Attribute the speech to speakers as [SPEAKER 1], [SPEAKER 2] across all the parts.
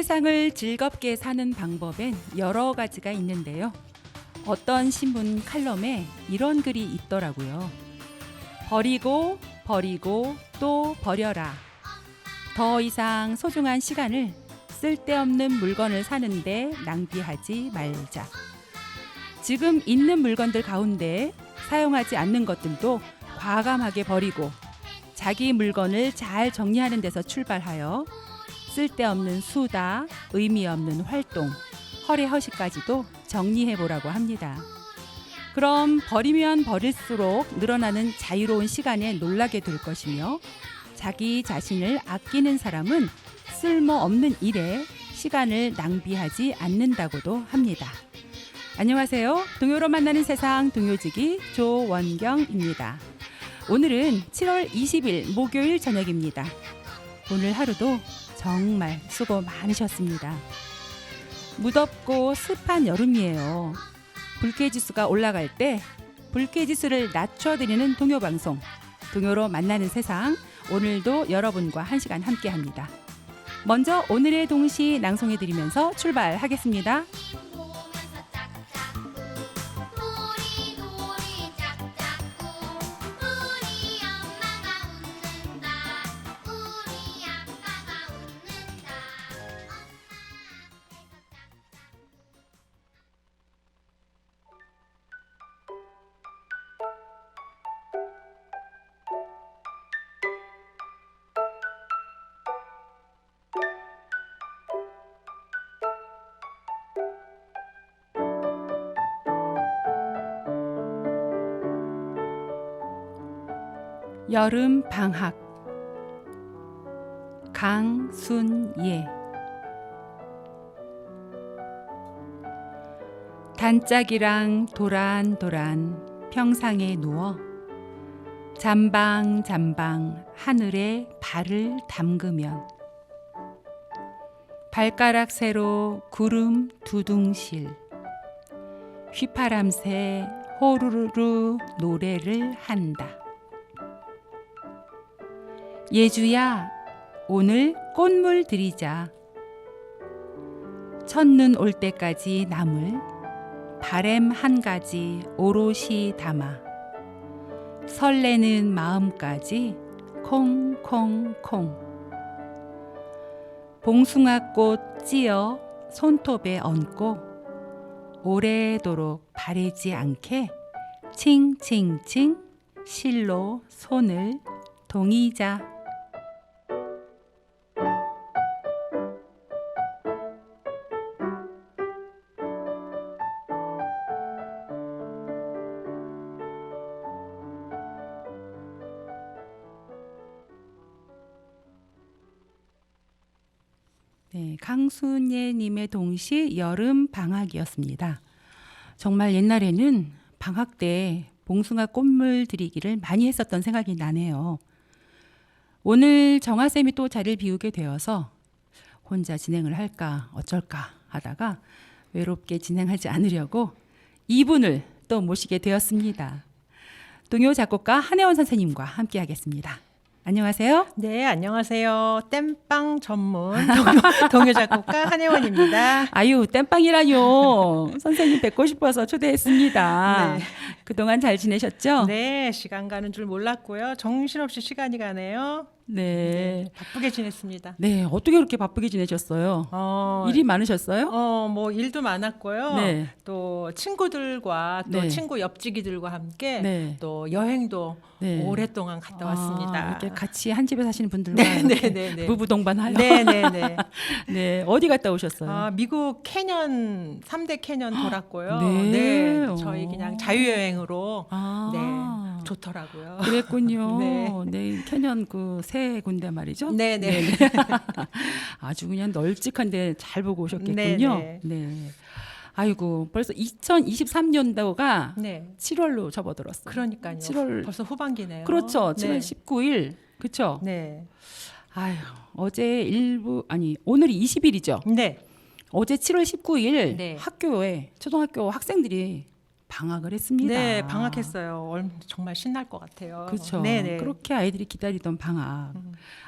[SPEAKER 1] 세상을 즐겁게 사는 방법엔 여러 가지가 있는데요. 어떤 신문 칼럼에 이런 글이 있더라고요. 버리고 버리고 또 버려라. 더 이상 소중한 시간을 쓸데없는 물건을 사는데 낭비하지 말자. 지금 있는 물건들 가운데 사용하지 않는 것들도 과감하게 버리고 자기 물건을 잘 정리하는 데서 출발하여 쓸데없는 수다, 의미 없는 활동, 허례허식까지도 정리해보라고 합니다. 그럼 버리면 버릴수록 늘어나는 자유로운 시간에 놀라게 될 것이며 자기 자신을 아끼는 사람은 쓸모없는 일에 시간을 낭비하지 않는다고도 합니다. 안녕하세요. 동요로 만나는 세상 동요지기 조원경입니다. 오늘은 7월 20일 목요일 저녁입니다. 오늘 하루도 정말 수고 많으셨습니다. 무덥고 습한 여름이에요. 불쾌지수가 올라갈 때 불쾌지수를 낮춰드리는 동요방송 동요로 만나는 세상, 오늘도 여러분과 1시간 함께합니다. 먼저 오늘의 동시 낭송해드리면서 출발하겠습니다. 여름 방학 강순예. 단짝이랑 도란도란 평상에 누워 잠방잠방 하늘에 발을 담그면 발가락 새로 구름 두둥실 휘파람새 호루루루 노래를 한다. 예주야, 오늘 꽃물 들이자. 첫눈 올 때까지 나물 바램 한 가지 오롯이 담아 설레는 마음까지 콩콩콩. 봉숭아꽃 찧어 손톱에 얹고 오래도록 바래지 않게 칭칭칭 실로 손을 동이자. 네, 강순예님의 동시 여름 방학이었습니다. 정말 옛날에는 방학 때 봉숭아 꽃물 들이기를 많이 했었던 생각이 나네요. 오늘 정아쌤이 또 자리를 비우게 되어서 혼자 진행을 할까 어쩔까 하다가 외롭게 진행하지 않으려고 이분을 또 모시게 되었습니다. 동요 작곡가 한혜원 선생님과 함께 하겠습니다. 안녕하세요.
[SPEAKER 2] 네, 안녕하세요. 땜빵 전문 동요 작곡가 한혜원입니다.
[SPEAKER 1] 아유, 땜빵이라뇨. 선생님 뵙고 싶어서 초대했습니다.
[SPEAKER 2] 네.
[SPEAKER 1] 그동안 잘 지내셨죠?
[SPEAKER 2] 네, 시간 가는 줄 몰랐고요. 정신없이 시간이 가네요.
[SPEAKER 1] 네.
[SPEAKER 2] 바쁘게 지냈습니다.
[SPEAKER 1] 네, 어떻게 그렇게 바쁘게 지내셨어요? 일이 많으셨어요?
[SPEAKER 2] 뭐 일도 많았고요.
[SPEAKER 1] 네.
[SPEAKER 2] 또 친구들과 또
[SPEAKER 1] 네.
[SPEAKER 2] 친구 옆지기들과 함께
[SPEAKER 1] 네.
[SPEAKER 2] 또 여행도
[SPEAKER 1] 네.
[SPEAKER 2] 오랫동안 갔다 왔습니다.
[SPEAKER 1] 이렇게 같이 한 집에 사시는 분들과
[SPEAKER 2] 네,
[SPEAKER 1] 이렇게
[SPEAKER 2] 네, 네.
[SPEAKER 1] 부부 동반하여.
[SPEAKER 2] 네, 네, 네.
[SPEAKER 1] 네, 어디 갔다 오셨어요?
[SPEAKER 2] 미국 캐년 3대 캐년 돌았고요.
[SPEAKER 1] 네.
[SPEAKER 2] 네, 저희 그냥 자유여행으로
[SPEAKER 1] 아.
[SPEAKER 2] 네, 좋더라고요.
[SPEAKER 1] 그랬군요.
[SPEAKER 2] 네.
[SPEAKER 1] 네, 캐년 그 세 군데 말이죠.
[SPEAKER 2] 네, 네.
[SPEAKER 1] 아주 그냥 널찍한데 잘 보고 오셨겠군요.
[SPEAKER 2] 네,
[SPEAKER 1] 네. 아이고, 벌써 2023년도가
[SPEAKER 2] 네.
[SPEAKER 1] 7월로 접어들었어요.
[SPEAKER 2] 그러니까요.
[SPEAKER 1] 7월
[SPEAKER 2] 벌써 후반기네요.
[SPEAKER 1] 그렇죠. 7월
[SPEAKER 2] 네.
[SPEAKER 1] 19일. 그렇죠?
[SPEAKER 2] 네.
[SPEAKER 1] 아유, 오늘이 20일이죠.
[SPEAKER 2] 네.
[SPEAKER 1] 어제 7월 19일
[SPEAKER 2] 네.
[SPEAKER 1] 학교에 초등학교 학생들이 방학을 했습니다.
[SPEAKER 2] 네, 방학했어요. 정말 신날 것 같아요.
[SPEAKER 1] 그렇죠.
[SPEAKER 2] 네네.
[SPEAKER 1] 그렇게 아이들이 기다리던 방학.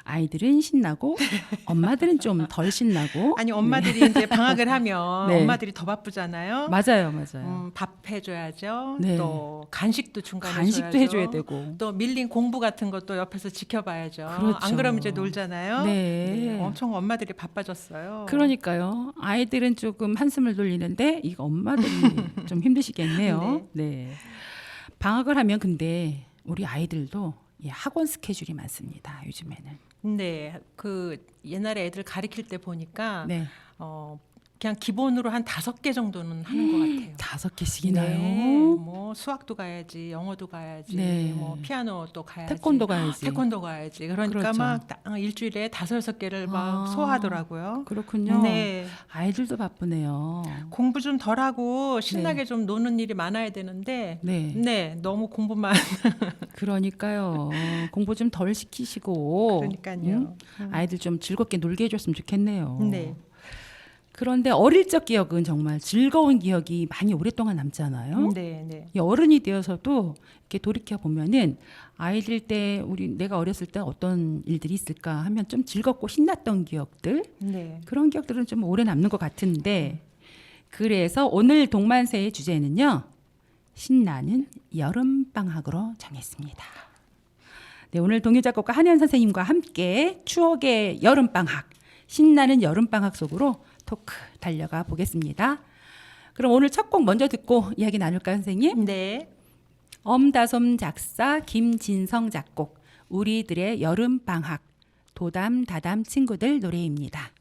[SPEAKER 1] 아이들은 신나고 엄마들은 좀 덜 신나고.
[SPEAKER 2] 아니 엄마들이 이제 방학을 하면
[SPEAKER 1] 네.
[SPEAKER 2] 엄마들이 더 바쁘잖아요.
[SPEAKER 1] 맞아요.
[SPEAKER 2] 밥 해줘야죠.
[SPEAKER 1] 네.
[SPEAKER 2] 또 간식도 중간에
[SPEAKER 1] 간식도
[SPEAKER 2] 줘야죠.
[SPEAKER 1] 해줘야 되고.
[SPEAKER 2] 또 밀린 공부 같은 것도 옆에서 지켜봐야죠.
[SPEAKER 1] 그렇죠.
[SPEAKER 2] 안 그러면 이제 놀잖아요.
[SPEAKER 1] 네.
[SPEAKER 2] 엄청 엄마들이 바빠졌어요.
[SPEAKER 1] 그러니까요. 아이들은 조금 한숨을 돌리는데 이거 엄마들이 좀 힘드시겠네요. 네. 방학을 하면 근데 우리 아이들도 학원 스케줄이 많습니다. 요즘에는.
[SPEAKER 2] 네, 그 옛날에 애들 가르칠 때 보니까
[SPEAKER 1] 네.
[SPEAKER 2] 그냥 기본으로 한 5개 정도는 하는 것 같아요.
[SPEAKER 1] 5개씩이나요?
[SPEAKER 2] 네, 뭐 수학도 가야지, 영어도 가야지,
[SPEAKER 1] 네.
[SPEAKER 2] 뭐 피아노도 가야지,
[SPEAKER 1] 태권도 가야지.
[SPEAKER 2] 태권도 가야지. 그러니까
[SPEAKER 1] 그렇죠.
[SPEAKER 2] 막 일주일에 5-6개를 막 소화하더라고요.
[SPEAKER 1] 그렇군요.
[SPEAKER 2] 네,
[SPEAKER 1] 아이들도 바쁘네요.
[SPEAKER 2] 공부 좀 덜하고 신나게 좀 노는 일이 많아야 되는데,
[SPEAKER 1] 네.
[SPEAKER 2] 네, 너무 공부만.
[SPEAKER 1] 그러니까요. 공부 좀 덜 시키시고.
[SPEAKER 2] 그러니까요.
[SPEAKER 1] 아이들 좀 즐겁게 놀게 해줬으면 좋겠네요.
[SPEAKER 2] 네.
[SPEAKER 1] 그런데 어릴 적 기억은 정말 즐거운 기억이 많이 오랫동안 남잖아요.
[SPEAKER 2] 네, 네.
[SPEAKER 1] 이 어른이 되어서도 이렇게 돌이켜 보면은 아이들 때 내가 어렸을 때 어떤 일들이 있을까 하면 좀 즐겁고 신났던 기억들,
[SPEAKER 2] 네.
[SPEAKER 1] 그런 기억들은 좀 오래 남는 것 같은데, 그래서 오늘 동만세의 주제는요, 신나는 여름 방학으로 정했습니다. 네, 오늘 동요 작곡가 한현 선생님과 함께 추억의 여름 방학, 신나는 여름 방학 속으로 토크 달려가 보겠습니다. 그럼 오늘 첫 곡 먼저 듣고 이야기 나눌까요, 선생님?
[SPEAKER 2] 네.
[SPEAKER 1] 엄다솜 작사, 김진성 작곡, 우리들의 여름 방학, 도담 다담 친구들 노래입니다.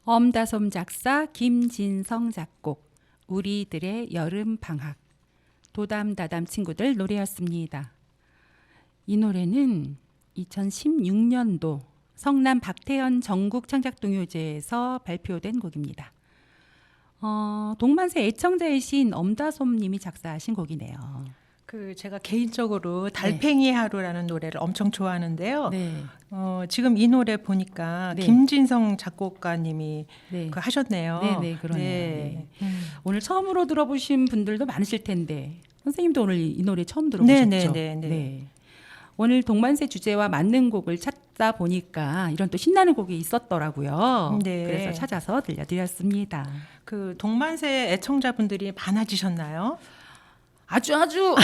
[SPEAKER 1] 엄다솜 작사, 김진성 작곡, 우리들의 여름 방학, 도담다담 친구들 노래였습니다. 이 노래는 2016년도 성남 박태현 전국 창작동요제에서 발표된 곡입니다. 동만세 애청자이신 엄다솜 님이 작사하신 곡이네요.
[SPEAKER 2] 제가 개인적으로 달팽이 하루라는 노래를 엄청 좋아하는데요.
[SPEAKER 1] 네.
[SPEAKER 2] 지금 이 노래 보니까
[SPEAKER 1] 네.
[SPEAKER 2] 김진성 작곡가님이
[SPEAKER 1] 네.
[SPEAKER 2] 하셨네요.
[SPEAKER 1] 네, 그러네요.
[SPEAKER 2] 네.
[SPEAKER 1] 오늘 처음으로 들어보신 분들도 많으실 텐데 선생님도 오늘 이 노래 처음 들어보셨죠?
[SPEAKER 2] 네.
[SPEAKER 1] 오늘 동반세 주제와 맞는 곡을 찾다 보니까 이런 또 신나는 곡이 있었더라고요.
[SPEAKER 2] 네.
[SPEAKER 1] 그래서 찾아서 들려드렸습니다.
[SPEAKER 2] 그 동만세 애청자분들이 많아지셨나요?
[SPEAKER 1] 아주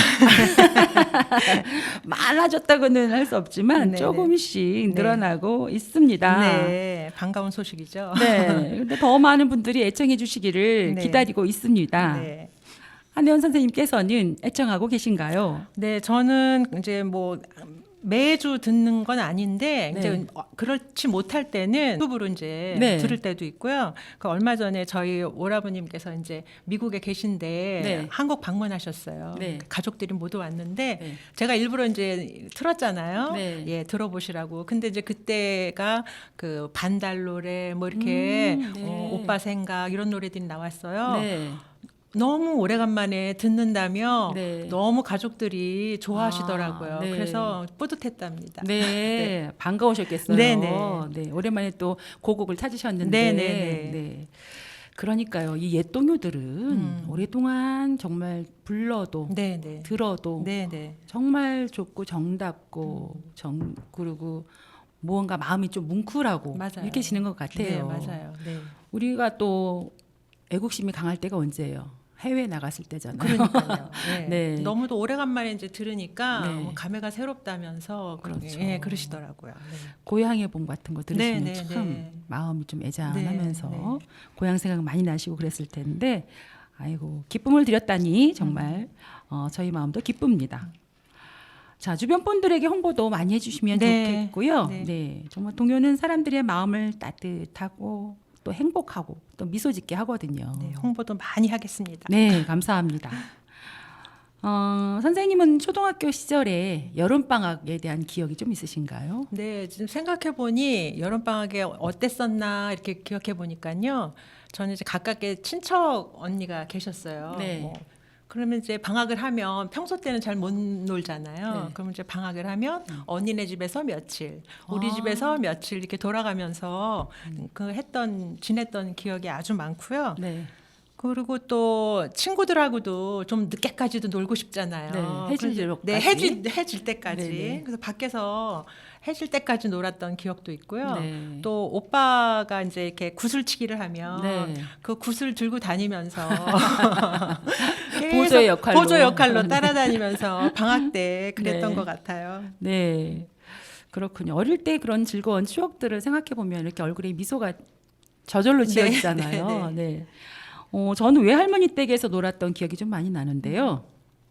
[SPEAKER 1] 많아졌다고는 할 수 없지만
[SPEAKER 2] 네네.
[SPEAKER 1] 조금씩
[SPEAKER 2] 네.
[SPEAKER 1] 늘어나고 있습니다.
[SPEAKER 2] 네, 반가운 소식이죠.
[SPEAKER 1] 네. 근데 더 많은 분들이 애청해 주시기를
[SPEAKER 2] 네.
[SPEAKER 1] 기다리고 있습니다.
[SPEAKER 2] 네.
[SPEAKER 1] 한혜원 선생님께서는 애청하고 계신가요?
[SPEAKER 2] 네, 저는 이제 뭐 매주 듣는 건 아닌데
[SPEAKER 1] 네.
[SPEAKER 2] 이제 그렇지 못할 때는 유튜브로 이제
[SPEAKER 1] 네.
[SPEAKER 2] 들을 때도 있고요. 그 얼마 전에 저희 오라버님께서 이제 미국에 계신데
[SPEAKER 1] 네.
[SPEAKER 2] 한국 방문하셨어요.
[SPEAKER 1] 네.
[SPEAKER 2] 가족들이 모두 왔는데
[SPEAKER 1] 네.
[SPEAKER 2] 제가 일부러 이제 틀었잖아요.
[SPEAKER 1] 네.
[SPEAKER 2] 예, 들어보시라고. 근데 이제 그때가 그 반달 노래 뭐 이렇게
[SPEAKER 1] 네.
[SPEAKER 2] 오빠 생각 이런 노래들이 나왔어요.
[SPEAKER 1] 네.
[SPEAKER 2] 너무 오래간만에 듣는다며
[SPEAKER 1] 네.
[SPEAKER 2] 너무 가족들이 좋아하시더라고요.
[SPEAKER 1] 아, 네.
[SPEAKER 2] 그래서 뿌듯했답니다.
[SPEAKER 1] 네, 반가우셨겠어요.
[SPEAKER 2] 네네.
[SPEAKER 1] 네, 오랜만에 또 고곡을 찾으셨는데,
[SPEAKER 2] 네네네.
[SPEAKER 1] 네. 그러니까요, 이 옛 동요들은 오랫동안 정말 불러도
[SPEAKER 2] 네네.
[SPEAKER 1] 들어도
[SPEAKER 2] 네네.
[SPEAKER 1] 정말 좋고 정답고 그리고 무언가 마음이 좀 뭉클하고
[SPEAKER 2] 맞아요.
[SPEAKER 1] 이렇게 지는 것
[SPEAKER 2] 네,
[SPEAKER 1] 같아요.
[SPEAKER 2] 맞아요. 네.
[SPEAKER 1] 우리가 또 애국심이 강할 때가 언제예요? 해외 나갔을 때잖아요.
[SPEAKER 2] 그러니까요. 네.
[SPEAKER 1] 네.
[SPEAKER 2] 너무도 오래간만에 이제 들으니까
[SPEAKER 1] 네.
[SPEAKER 2] 뭐 감회가 새롭다면서
[SPEAKER 1] 그렇죠.
[SPEAKER 2] 예, 그러시더라고요. 네.
[SPEAKER 1] 고향의 봄 같은 거 들으시면
[SPEAKER 2] 네, 네,
[SPEAKER 1] 참
[SPEAKER 2] 네.
[SPEAKER 1] 마음이 좀 애잔하면서
[SPEAKER 2] 네, 네.
[SPEAKER 1] 고향 생각 많이 나시고 그랬을 텐데 아이고 기쁨을 드렸다니 정말 저희 마음도 기쁩니다. 자 주변 분들에게 홍보도 많이 해주시면
[SPEAKER 2] 네,
[SPEAKER 1] 좋겠고요.
[SPEAKER 2] 네.
[SPEAKER 1] 네, 정말 동요는 사람들의 마음을 따뜻하고 또 행복하고 또 미소 짓게 하거든요.
[SPEAKER 2] 네, 홍보도 많이 하겠습니다.
[SPEAKER 1] 네, 감사합니다. 선생님은 초등학교 시절에 여름방학에 대한 기억이 좀 있으신가요?
[SPEAKER 2] 네, 지금 생각해 보니 여름 방학에 어땠었나 이렇게 기억해 보니까요. 저는 이제 가깝게 친척 언니가 계셨어요.
[SPEAKER 1] 네.
[SPEAKER 2] 뭐 그러면 이제 방학을 하면 평소 때는 잘 못 놀잖아요.
[SPEAKER 1] 네.
[SPEAKER 2] 그러면 이제 방학을 하면 언니네 집에서 며칠, 우리
[SPEAKER 1] 아.
[SPEAKER 2] 집에서 며칠 이렇게 돌아가면서 그 지냈던 기억이 아주 많고요.
[SPEAKER 1] 네.
[SPEAKER 2] 그리고 또 친구들하고도 좀 늦게까지도 놀고 싶잖아요.
[SPEAKER 1] 네, 해질
[SPEAKER 2] 그래서- 네, 해질 때까지.
[SPEAKER 1] 네네.
[SPEAKER 2] 그래서 밖에서 해질 때까지 놀았던 기억도 있고요.
[SPEAKER 1] 네.
[SPEAKER 2] 또 오빠가 이제 이렇게 구슬치기를 하면
[SPEAKER 1] 네.
[SPEAKER 2] 그 구슬 들고 다니면서
[SPEAKER 1] 보조의 역할로.
[SPEAKER 2] 보조 역할로 따라다니면서 방학 때 그랬던
[SPEAKER 1] 네.
[SPEAKER 2] 것 같아요.
[SPEAKER 1] 네. 그렇군요. 어릴 때 그런 즐거운 추억들을 생각해 보면 이렇게 얼굴에 미소가 저절로 지어지잖아요. 네. 저는 외할머니 댁에서 놀았던 기억이 좀 많이 나는데요.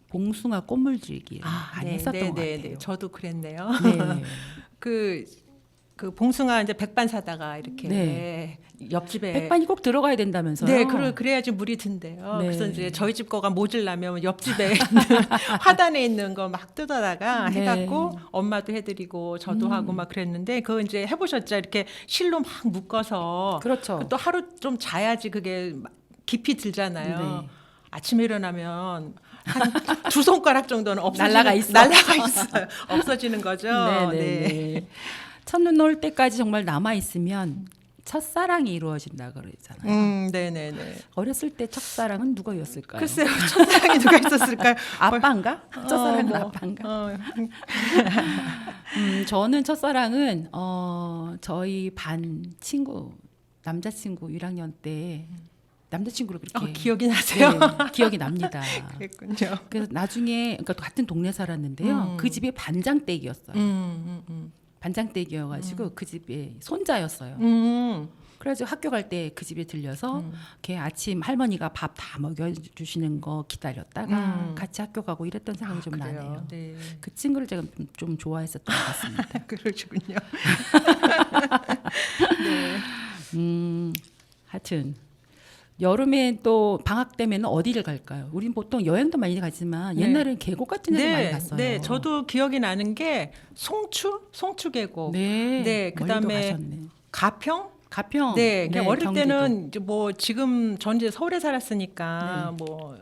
[SPEAKER 1] 봉숭아 꽃물질기 많이 했었던 것 같아요.
[SPEAKER 2] 저도 그랬네요.
[SPEAKER 1] 네.
[SPEAKER 2] 그 봉숭아 이제 백반 사다가 이렇게
[SPEAKER 1] 네.
[SPEAKER 2] 옆집에
[SPEAKER 1] 백반이 꼭 들어가야 된다면서요?
[SPEAKER 2] 네, 그래야지 물이 든대요.
[SPEAKER 1] 네.
[SPEAKER 2] 그래서 이제 저희 집 거가 모질라면 옆집에 있는 화단에 있는 거 막 뜯어다가
[SPEAKER 1] 네.
[SPEAKER 2] 해갖고 엄마도 해드리고 저도 하고 막 그랬는데 그거 이제 해보셨죠? 이렇게 실로 막 묶어서
[SPEAKER 1] 그렇죠.
[SPEAKER 2] 또 하루 좀 자야지 그게 깊이 들잖아요.
[SPEAKER 1] 네.
[SPEAKER 2] 아침에 일어나면 한 두 손가락 정도는
[SPEAKER 1] 날라가 있어.
[SPEAKER 2] 날라가 있어요. 없어지는 거죠.
[SPEAKER 1] 네네. 첫눈 올 때까지 정말 남아 있으면 첫사랑이 이루어진다 그러잖아요.
[SPEAKER 2] 네네네.
[SPEAKER 1] 어렸을 때 첫사랑은 누구였을까요?
[SPEAKER 2] 글쎄요, 첫사랑이 누가 있었을까요?
[SPEAKER 1] 아빠인가? 첫사랑은
[SPEAKER 2] 뭐,
[SPEAKER 1] 아빠인가? 저는 첫사랑은 저희 반 친구 남자친구 1학년 때 남자친구를 그렇게
[SPEAKER 2] 기억이 나세요?
[SPEAKER 1] 네, 기억이 납니다.
[SPEAKER 2] 그랬군요.
[SPEAKER 1] 그래서 나중에 그러니까 같은 동네 살았는데요. 그 집이 반장댁이었어요. 반장댁이어가지고 그 집에 손자였어요. 그래가지고 학교 갈 때 그 집에 들려서 걔 아침 할머니가 밥 다 먹여주시는 거 기다렸다가 같이 학교 가고 이랬던 생각이 좀
[SPEAKER 2] 그래요?
[SPEAKER 1] 나네요.
[SPEAKER 2] 네.
[SPEAKER 1] 그 친구를 제가 좀 좋아했었던 것 같습니다.
[SPEAKER 2] 그러시군요.
[SPEAKER 1] 하여튼 여름에 또 방학 되면 어디를 갈까요? 우린 보통 여행도 많이 가지만
[SPEAKER 2] 네.
[SPEAKER 1] 옛날에는 계곡 같은 데도 많이 갔어요.
[SPEAKER 2] 네, 저도 기억이 나는 게 송추 계곡,
[SPEAKER 1] 네,
[SPEAKER 2] 네,
[SPEAKER 1] 멀리도
[SPEAKER 2] 그다음에
[SPEAKER 1] 가셨네.
[SPEAKER 2] 가평,
[SPEAKER 1] 가평.
[SPEAKER 2] 네, 그냥 어릴
[SPEAKER 1] 경기도.
[SPEAKER 2] 때는 이제 뭐 지금 전 이제 서울에 살았으니까 뭐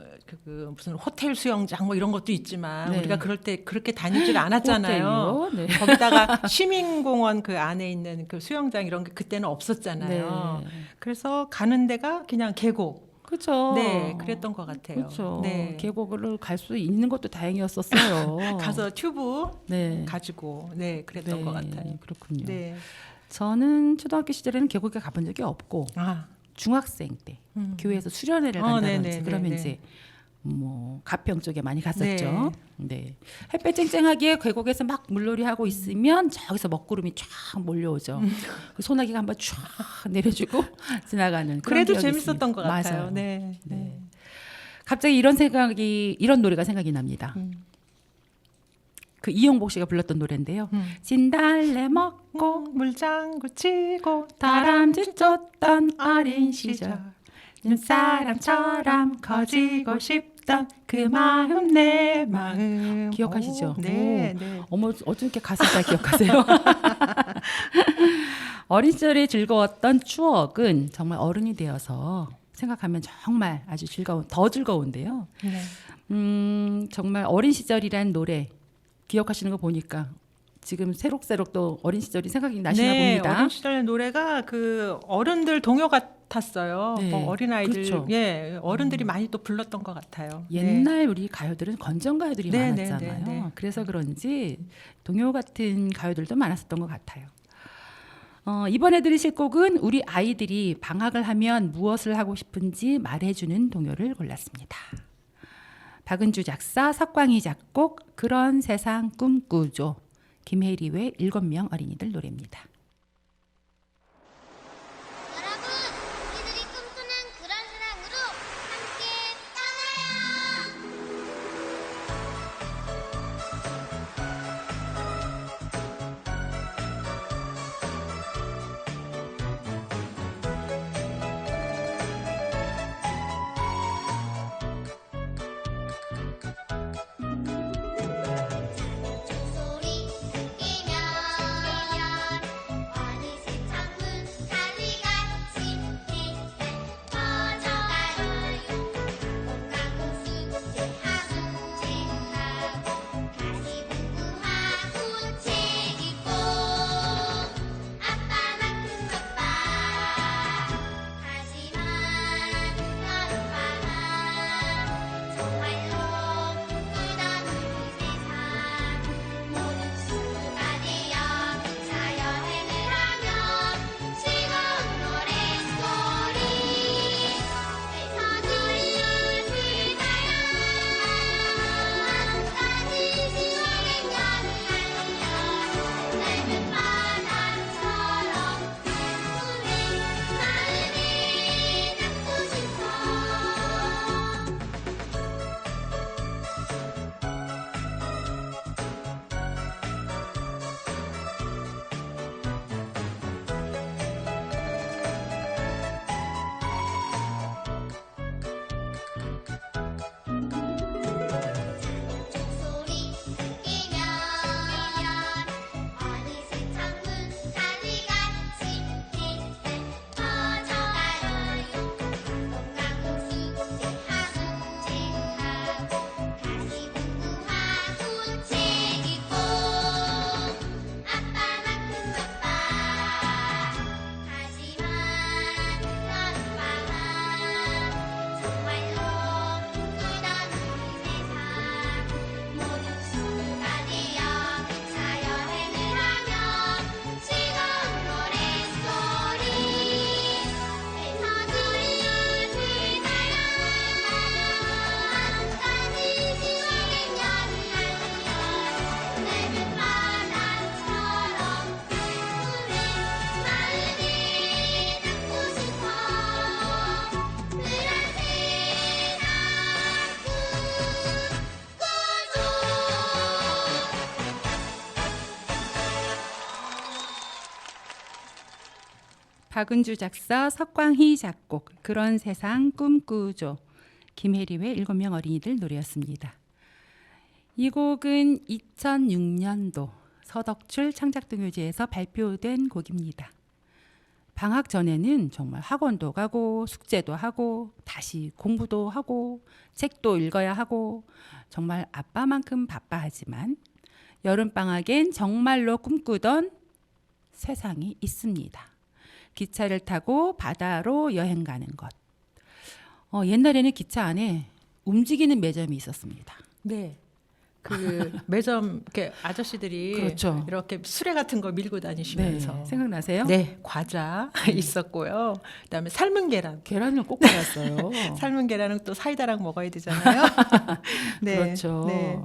[SPEAKER 2] 그 무슨 호텔 수영장 뭐 이런 것도 있지만
[SPEAKER 1] 네.
[SPEAKER 2] 우리가 그럴 때 그렇게 다니질 않았잖아요.
[SPEAKER 1] 호텔이요? 네.
[SPEAKER 2] 거기다가 시민공원 그 안에 있는 그 수영장 이런 게 그때는 없었잖아요.
[SPEAKER 1] 네.
[SPEAKER 2] 그래서 가는 데가 그냥 계곡.
[SPEAKER 1] 그렇죠.
[SPEAKER 2] 네, 그랬던 것 같아요.
[SPEAKER 1] 그렇죠.
[SPEAKER 2] 네.
[SPEAKER 1] 계곡을 갈 수 있는 것도 다행이었었어요.
[SPEAKER 2] 가서 튜브
[SPEAKER 1] 네.
[SPEAKER 2] 가지고 네, 그랬던
[SPEAKER 1] 네,
[SPEAKER 2] 것 같아요.
[SPEAKER 1] 그렇군요.
[SPEAKER 2] 네.
[SPEAKER 1] 저는 초등학교 시절에는 계곡에 가본 적이 없고
[SPEAKER 2] 아,
[SPEAKER 1] 중학생 때 교회에서 수련회를
[SPEAKER 2] 네네,
[SPEAKER 1] 간다든지 그러면
[SPEAKER 2] 네네.
[SPEAKER 1] 이제 뭐 가평 쪽에 많이 갔었죠. 네. 햇볕 쨍쨍하게 계곡에서 막 물놀이 하고 있으면 저기서 먹구름이 쫙 몰려오죠. 그 소나기가 한번 쫙 내려주고 지나가는 그런
[SPEAKER 2] 그래도
[SPEAKER 1] 기억이
[SPEAKER 2] 재밌었던
[SPEAKER 1] 있습니다.
[SPEAKER 2] 것 같아요.
[SPEAKER 1] 맞아요.
[SPEAKER 2] 네.
[SPEAKER 1] 네. 갑자기 이런 노래가 생각이 납니다. 그 이용복 씨가 불렀던 노래인데요. 진달래 먹고
[SPEAKER 2] 물장구 치고
[SPEAKER 1] 다람쥐 쫓던 어린 시절 눈사람처럼 커지고 싶던 그 마음 내 마음 기억하시죠?
[SPEAKER 2] 오, 네, 네.
[SPEAKER 1] 어머 어쩜 이렇게 가사를 잘 기억하세요? 어린 시절에 즐거웠던 추억은 정말 어른이 되어서 생각하면 정말 아주 더 즐거운데요.
[SPEAKER 2] 네.
[SPEAKER 1] 정말 어린 시절이란 노래 기억하시는 거 보니까 지금 새록새록 또 어린 시절이 생각이 나시나
[SPEAKER 2] 네,
[SPEAKER 1] 봅니다.
[SPEAKER 2] 어린 시절 노래가 그 어른들 동요 같았어요.
[SPEAKER 1] 네,
[SPEAKER 2] 뭐 어린 아이들,
[SPEAKER 1] 그렇죠.
[SPEAKER 2] 예, 어른들이 많이 또 불렀던 것 같아요.
[SPEAKER 1] 옛날 우리 가요들은 건전 가요들이
[SPEAKER 2] 네,
[SPEAKER 1] 많았잖아요.
[SPEAKER 2] 네, 네, 네.
[SPEAKER 1] 그래서 그런지 동요 같은 가요들도 많았었던 것 같아요. 이번에 들으실 곡은 우리 아이들이 방학을 하면 무엇을 하고 싶은지 말해주는 동요를 골랐습니다. 박은주 작사, 석광희 작곡, 그런 세상 꿈꾸죠. 김혜리의 7명 어린이들 노래입니다.
[SPEAKER 3] 여러분, 우리들이 꿈꾸는 그런 세상으로 함께 떠나요. 종소리 울리면 어느새 창문 달리같이 햇살 퍼져가요. 온갖 공수 제하고 다시 공부하고 책 읽고 아빠만큼 바빠. 하지만 여름방학 정말로 꿈꾸던 우리 세상 모두 친구가 되어 기차 여행을 하며 즐거운 노랫소리 펼쳐지는 세상 아직까지 시간의 여름을 달리며 넓은 바다처럼 꿈에 마음에 담고 싶어. 종소리 울리면 어느새 창문 달리같이 햇살 퍼져가요. 온갖 공수 제하고 다시 공부하고 책 읽고 아빠만큼 바빠. 하지만 여름방학 정말로 꿈꾸던 우리 세상 모두 친구가 되어 기차 여행을 하며 즐거운 노랫소리 펼쳐지는 세상 아직까지 시간의 여름을 달리며 넓은 바다처럼 꿈에 마음에 담고 싶어. 그런 세상
[SPEAKER 1] 박은주 작사, 석광희 작곡, 그런 세상 꿈꾸죠. 김혜리의 7명 어린이들 노래였습니다. 이 곡은 2006년도 서덕출 창작동요제에서 발표된 곡입니다. 방학 전에는 정말 학원도 가고 숙제도 하고 다시 공부도 하고 책도 읽어야 하고 정말 아빠만큼 바빠하지만 여름방학엔 정말로 꿈꾸던 세상이 있습니다. 기차를 타고 바다로 여행 가는 것. 옛날에는 기차 안에 움직이는 매점이 있었습니다.
[SPEAKER 2] 네. 그 매점 이렇게 아저씨들이
[SPEAKER 1] 그렇죠.
[SPEAKER 2] 이렇게 수레 같은 거 밀고 다니시면서
[SPEAKER 1] 네, 생각나세요?
[SPEAKER 2] 네, 과자 있었고요. 그다음에 삶은 계란.
[SPEAKER 1] 계란을 꼭 받았어요.
[SPEAKER 2] 삶은 계란은 또 사이다랑 먹어야 되잖아요. 네.
[SPEAKER 1] 그렇죠.
[SPEAKER 2] 네.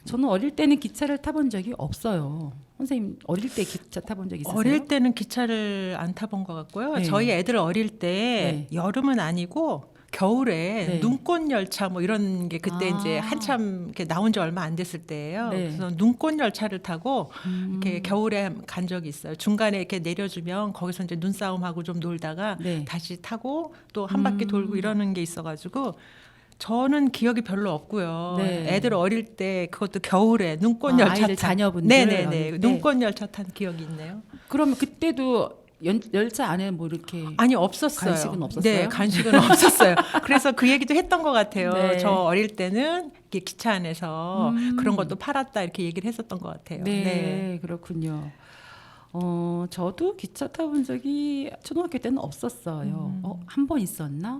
[SPEAKER 1] 저는 어릴 때는 기차를 타본 적이 없어요. 선생님 어릴 때 기차 타본 적 있으세요?
[SPEAKER 2] 어릴 때는 기차를 안 타본 것 같고요.
[SPEAKER 1] 네.
[SPEAKER 2] 저희 애들 어릴 때 여름은 아니고 겨울에
[SPEAKER 1] 네.
[SPEAKER 2] 눈꽃 열차 뭐 이런 게 그때
[SPEAKER 1] 아.
[SPEAKER 2] 이제 한참 이렇게 나온 지 얼마 안 됐을 때예요.
[SPEAKER 1] 네.
[SPEAKER 2] 그래서 눈꽃 열차를 타고 이렇게 겨울에 간 적이 있어요. 중간에 이렇게 내려주면 거기서 이제 눈싸움하고 좀 놀다가
[SPEAKER 1] 네.
[SPEAKER 2] 다시 타고 또 한 바퀴 돌고 이러는 게 있어가지고 저는 기억이 별로 없고요.
[SPEAKER 1] 네.
[SPEAKER 2] 애들 어릴 때 그것도 겨울에 눈꽃
[SPEAKER 1] 아,
[SPEAKER 2] 열차
[SPEAKER 1] 아이들
[SPEAKER 2] 탄
[SPEAKER 1] 자녀분들
[SPEAKER 2] 네네네
[SPEAKER 1] 어릴 때.
[SPEAKER 2] 눈꽃 열차 탄 기억이 있네요.
[SPEAKER 1] 그러면 그때도 열차 안에 뭐 이렇게
[SPEAKER 2] 아니 없었어요.
[SPEAKER 1] 간식은 없었어요?
[SPEAKER 2] 네, 간식은 없었어요. 그래서 그 얘기도 했던 것 같아요.
[SPEAKER 1] 네.
[SPEAKER 2] 저 어릴 때는 이렇게 기차 안에서 그런 것도 팔았다 이렇게 얘기를 했었던 것 같아요.
[SPEAKER 1] 네, 그렇군요. 저도 기차 타본 적이 초등학교 때는 없었어요. 한 번 있었나?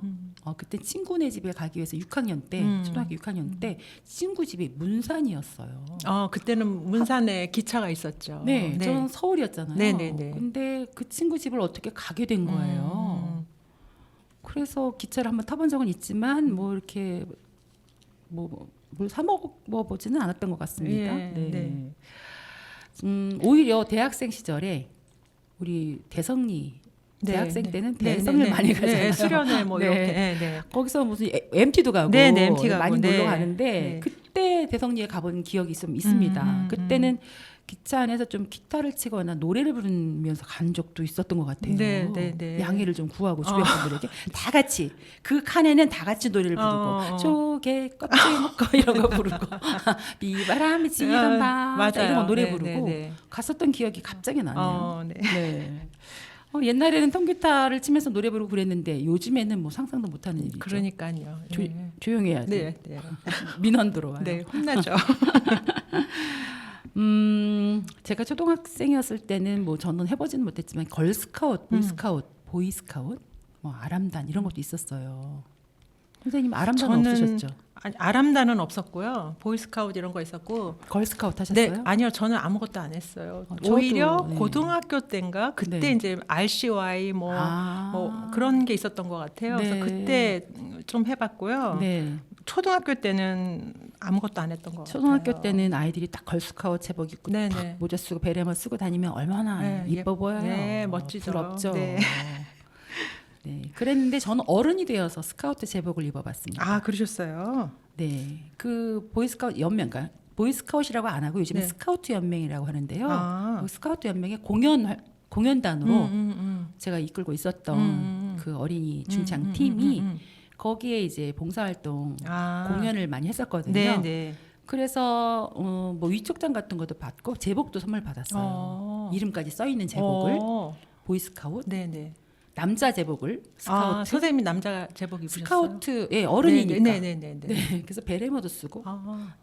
[SPEAKER 1] 그때 친구네 집에 가기 위해서 6학년 때, 초등학교 6학년 때 친구 집이 문산이었어요.
[SPEAKER 2] 그때는 문산에 기차가 있었죠.
[SPEAKER 1] 네, 저는 서울이었잖아요.
[SPEAKER 2] 네네네.
[SPEAKER 1] 근데 그 친구 집을 어떻게 가게 된 거예요. 그래서 기차를 한번 타본 적은 있지만 뭐 이렇게 뭘 사 먹어보지는 않았던 것 같습니다.
[SPEAKER 2] 예,
[SPEAKER 1] 네.
[SPEAKER 2] 네.
[SPEAKER 1] 오히려 대학생 시절에 우리 대성리 대학생 때는 대성을 많이 가잖아요.
[SPEAKER 2] 네, 수련회 뭐
[SPEAKER 1] 네.
[SPEAKER 2] 이렇게. 네, 네.
[SPEAKER 1] 거기서 무슨 MT도 가고
[SPEAKER 2] 네, 네, MT 가고,
[SPEAKER 1] 많이
[SPEAKER 2] 네.
[SPEAKER 1] 놀러 가는데
[SPEAKER 2] 네.
[SPEAKER 1] 그때 대성리에 가본 기억이 좀 있습니다. 그때는 기차 안에서 좀 기타를 치거나 노래를 부르면서 간 적도 있었던 것 같아요.
[SPEAKER 2] 네, 네, 네.
[SPEAKER 1] 양해를 좀 구하고 주변 분들에게 다 같이 그 칸에는 다 같이 노래를 부르고 조개 껍질 먹고 이런 거 부르고 비바람이 지던 밤
[SPEAKER 2] 맞아요.
[SPEAKER 1] 이런 거 노래
[SPEAKER 2] 네,
[SPEAKER 1] 부르고
[SPEAKER 2] 네, 네.
[SPEAKER 1] 갔었던 기억이 갑자기 나네요.
[SPEAKER 2] 네.
[SPEAKER 1] 네. 옛날에는 통기타를 치면서 노래 부르고 그랬는데 요즘에는 뭐 상상도 못하는 일이죠.
[SPEAKER 2] 그러니까요. 네.
[SPEAKER 1] 조용해야 돼.
[SPEAKER 2] 네, 네.
[SPEAKER 1] 민원 들어와요.
[SPEAKER 2] 네, 혼나죠.
[SPEAKER 1] 제가 초등학생이었을 때는 뭐 저는 해보지는 못했지만 걸스카웃, 보이스카웃, 뭐 아람단 이런 것도 있었어요. 선생님 아람단 없으셨죠?
[SPEAKER 2] 아니, 아람단은 없었고요. 보이스카우트 이런 거 있었고.
[SPEAKER 1] 걸스카웃 하셨어요?
[SPEAKER 2] 네, 아니요, 저는 아무것도 안 했어요.
[SPEAKER 1] 저도,
[SPEAKER 2] 오히려
[SPEAKER 1] 네.
[SPEAKER 2] 고등학교 때인가 그때
[SPEAKER 1] 네.
[SPEAKER 2] 이제 RCY 뭐 그런 게 있었던 것 같아요.
[SPEAKER 1] 네.
[SPEAKER 2] 그래서 그때 좀 해봤고요.
[SPEAKER 1] 네.
[SPEAKER 2] 초등학교 때는 아무것도 안 했던 것
[SPEAKER 1] 초등학교
[SPEAKER 2] 같아요.
[SPEAKER 1] 때는 아이들이 딱 걸스카웃 제복 입고
[SPEAKER 2] 네네.
[SPEAKER 1] 딱 모자 쓰고 베레모 쓰고 다니면 얼마나
[SPEAKER 2] 네,
[SPEAKER 1] 이뻐 보여요.
[SPEAKER 2] 네, 멋지죠.
[SPEAKER 1] 부럽죠.
[SPEAKER 2] 네.
[SPEAKER 1] 네, 그랬는데 저는 어른이 되어서 스카우트 제복을 입어봤습니다.
[SPEAKER 2] 아, 그러셨어요?
[SPEAKER 1] 네, 그 보이스카우트 연맹가 보이스카웃이라고 안 하고 요즘에
[SPEAKER 2] 네.
[SPEAKER 1] 스카우트 연맹이라고 하는데요.
[SPEAKER 2] 아.
[SPEAKER 1] 그 스카우트 연맹의 공연단으로 제가 이끌고 있었던 그 어린이 중창 팀이 거기에 이제 봉사활동 공연을 많이 했었거든요.
[SPEAKER 2] 네, 네.
[SPEAKER 1] 그래서 뭐 위촉장 같은 것도 받고 제복도 선물 받았어요. 이름까지 써 있는 제복을 보이스카웃,
[SPEAKER 2] 네, 네.
[SPEAKER 1] 남자 제복을 스카우트,
[SPEAKER 2] 선생님이 남자 제복 입으셨어요?
[SPEAKER 1] 스카우트, 예, 어른이니까.
[SPEAKER 2] 네, 네, 네, 네.
[SPEAKER 1] 네, 그래서 베레모도 쓰고,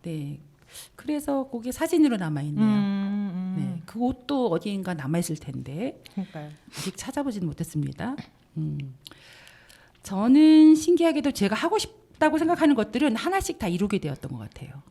[SPEAKER 1] 네, 그래서 거기 사진으로 남아 있네요. 네, 그 옷도 어디인가 남아 있을 텐데
[SPEAKER 2] 그러니까요.
[SPEAKER 1] 아직 찾아보지는 못했습니다. 저는 신기하게도 제가 하고 싶다고 생각하는 것들은 하나씩 다 이루게 되었던 것 같아요.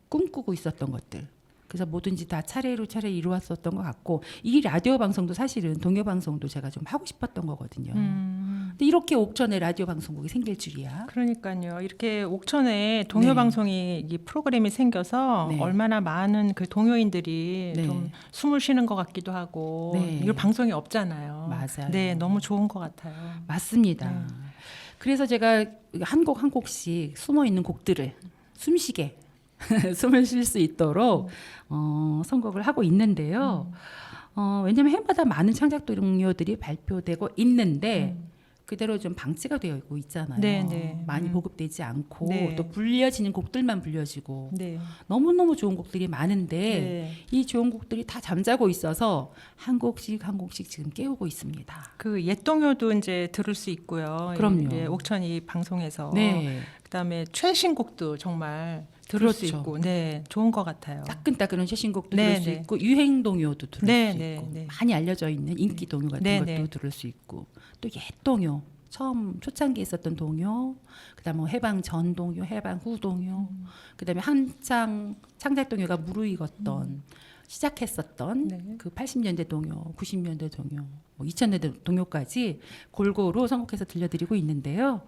[SPEAKER 1] 꿈꾸고 있었던 것들. 그래서 뭐든지 다 차례로 이루었었던 것 같고 이 라디오 방송도 사실은 동요 방송도 제가 좀 하고 싶었던 거거든요. 근데 이렇게 옥천에 라디오 방송국이 생길 줄이야.
[SPEAKER 2] 그러니까요. 이렇게 옥천에 동요
[SPEAKER 1] 네.
[SPEAKER 2] 방송이 이 프로그램이 생겨서
[SPEAKER 1] 네.
[SPEAKER 2] 얼마나 많은 그 동요인들이
[SPEAKER 1] 네.
[SPEAKER 2] 좀 숨을 쉬는 것 같기도 하고
[SPEAKER 1] 네.
[SPEAKER 2] 이거 방송이 없잖아요.
[SPEAKER 1] 맞아요.
[SPEAKER 2] 네, 너무 좋은 것 같아요.
[SPEAKER 1] 맞습니다. 그래서 제가 한 곡 한 곡씩 숨어 있는 곡들을 숨쉬게 숨을 쉴 수 있도록 선곡을 하고 있는데요. 왜냐하면 해마다 많은 창작 동요들이 발표되고 있는데 그대로 좀 방치가 되어 있잖아요.
[SPEAKER 2] 네, 네.
[SPEAKER 1] 많이 보급되지 않고
[SPEAKER 2] 네.
[SPEAKER 1] 또 불려지는 곡들만 불려지고
[SPEAKER 2] 네.
[SPEAKER 1] 너무너무 좋은 곡들이 많은데
[SPEAKER 2] 네.
[SPEAKER 1] 이 좋은 곡들이 다 잠자고 있어서 한 곡씩 한 곡씩 지금 깨우고 있습니다.
[SPEAKER 2] 그 옛 동요도 이제 들을 수 있고요.
[SPEAKER 1] 그럼요.
[SPEAKER 2] 예, 옥천이 방송에서
[SPEAKER 1] 네.
[SPEAKER 2] 그다음에 최신곡도 정말 들을 수
[SPEAKER 1] 그렇죠.
[SPEAKER 2] 있고, 네, 좋은 것 같아요.
[SPEAKER 1] 따끈따끈한 최신곡도
[SPEAKER 2] 네,
[SPEAKER 1] 들을 수
[SPEAKER 2] 네.
[SPEAKER 1] 있고 유행 동요도 들을
[SPEAKER 2] 네,
[SPEAKER 1] 수
[SPEAKER 2] 네,
[SPEAKER 1] 있고
[SPEAKER 2] 네.
[SPEAKER 1] 많이 알려져 있는 인기 동요 같은
[SPEAKER 2] 네,
[SPEAKER 1] 것도
[SPEAKER 2] 네.
[SPEAKER 1] 들을 수 있고 또 옛 동요 처음 초창기에 있었던 동요, 그다음에 뭐 해방 전 동요, 해방 후 동요, 그다음에 한창 창작 동요가 무르익었던 시작했었던
[SPEAKER 2] 네.
[SPEAKER 1] 그 80년대 동요, 90년대 동요, 뭐 2000년대 동요까지 골고루 선곡해서 들려드리고 있는데요.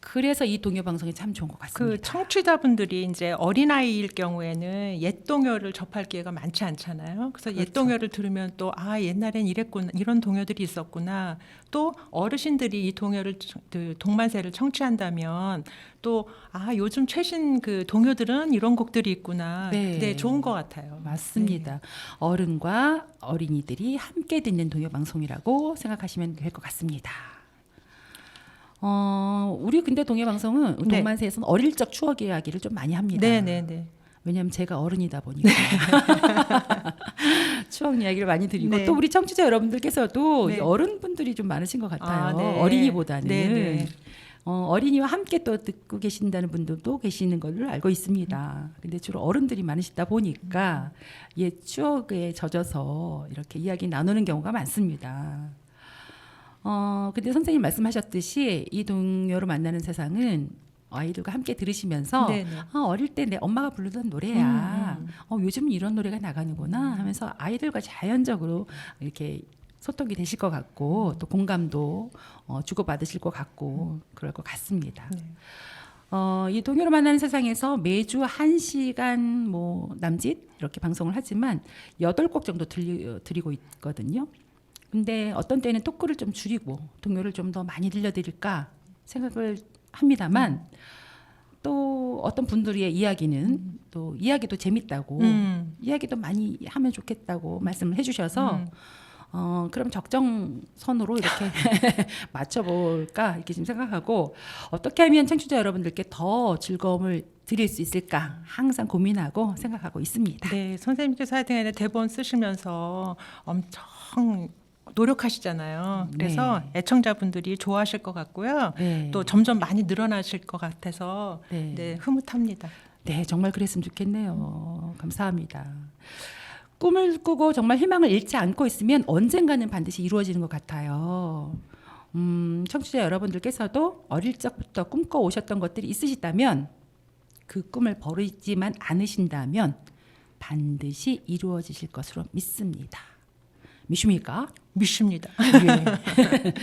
[SPEAKER 1] 그래서 이 동요 방송이 참 좋은 것
[SPEAKER 2] 그
[SPEAKER 1] 같습니다.
[SPEAKER 2] 청취자분들이 이제 어린아이일 경우에는 옛 동요를 접할 기회가 많지 않잖아요. 그래서 옛
[SPEAKER 1] 그렇죠.
[SPEAKER 2] 동요를 들으면 또 아, 옛날엔 이랬구나. 이런 동요들이 있었구나. 또 어르신들이 이 동요를 그 동반세를 청취한다면 또 아, 요즘 최신 그 동요들은 이런 곡들이 있구나.
[SPEAKER 1] 네.
[SPEAKER 2] 네, 좋은 것 같아요.
[SPEAKER 1] 맞습니다. 어른과 어린이들이 함께 듣는 동요 방송이라고 생각하시면 될 것 같습니다. 우리 근데 동요 방송은
[SPEAKER 2] 네.
[SPEAKER 1] 동만세에서는 어릴 적 추억 이야기를 좀 많이 합니다.
[SPEAKER 2] 네, 네, 네.
[SPEAKER 1] 왜냐하면 제가 어른이다 보니까 추억 이야기를 많이 드리고
[SPEAKER 2] 네.
[SPEAKER 1] 또 우리 청취자 여러분들께서도
[SPEAKER 2] 네.
[SPEAKER 1] 어른분들이 좀 많으신 것 같아요.
[SPEAKER 2] 아, 네.
[SPEAKER 1] 어린이보다는.
[SPEAKER 2] 네, 네.
[SPEAKER 1] 어린이와 함께 또 듣고 계신다는 분들도 계시는 걸로 알고 있습니다. 근데 주로 어른들이 많으시다 보니까 옛 추억에 젖어서 이렇게 이야기 나누는 경우가 많습니다. 근데 선생님 말씀하셨듯이 이 동요로 만나는 세상은 아이들과 함께 들으시면서
[SPEAKER 2] 네, 네.
[SPEAKER 1] 어릴 때 내 엄마가 부르던 노래야.
[SPEAKER 2] 음.
[SPEAKER 1] 요즘은 이런 노래가 나가는구나 하면서 아이들과 자연적으로 이렇게 소통이 되실 것 같고 또 공감도 주고받으실 것 같고 그럴 것 같습니다.
[SPEAKER 2] 네.
[SPEAKER 1] 이 동요로 만나는 세상에서 매주 1시간 뭐 남짓 이렇게 방송을 하지만 8곡 정도 드리고 있거든요. 근데 어떤 때는 토크를 좀 줄이고 동요를 좀 더 많이 들려드릴까 생각을 합니다만 또 어떤 분들의 이야기는 또 이야기도 재밌다고 이야기도 많이 하면 좋겠다고 말씀을 해주셔서 그럼 적정선으로 이렇게 맞춰볼까 이렇게 지금 생각하고 어떻게 하면 청취자 여러분들께 더 즐거움을 드릴 수 있을까 항상 고민하고 생각하고 있습니다.
[SPEAKER 2] 네, 선생님께서 하여튼 대본 쓰시면서 엄청 노력하시잖아요. 그래서
[SPEAKER 1] 네.
[SPEAKER 2] 애청자분들이 좋아하실 것 같고요.
[SPEAKER 1] 네.
[SPEAKER 2] 또 점점 많이 늘어나실 것 같아서
[SPEAKER 1] 네.
[SPEAKER 2] 네, 흐뭇합니다.
[SPEAKER 1] 네, 정말 그랬으면 좋겠네요. 감사합니다. 꿈을 꾸고 정말 희망을 잃지 않고 있으면 언젠가는 반드시 이루어지는 것 같아요. 청취자 여러분들께서도 어릴 적부터 꿈꿔 오셨던 것들이 있으시다면 그 꿈을 버리지만 않으신다면 반드시 이루어지실 것으로 믿습니다. 믿습니까?
[SPEAKER 2] 믿습니다.
[SPEAKER 1] 예.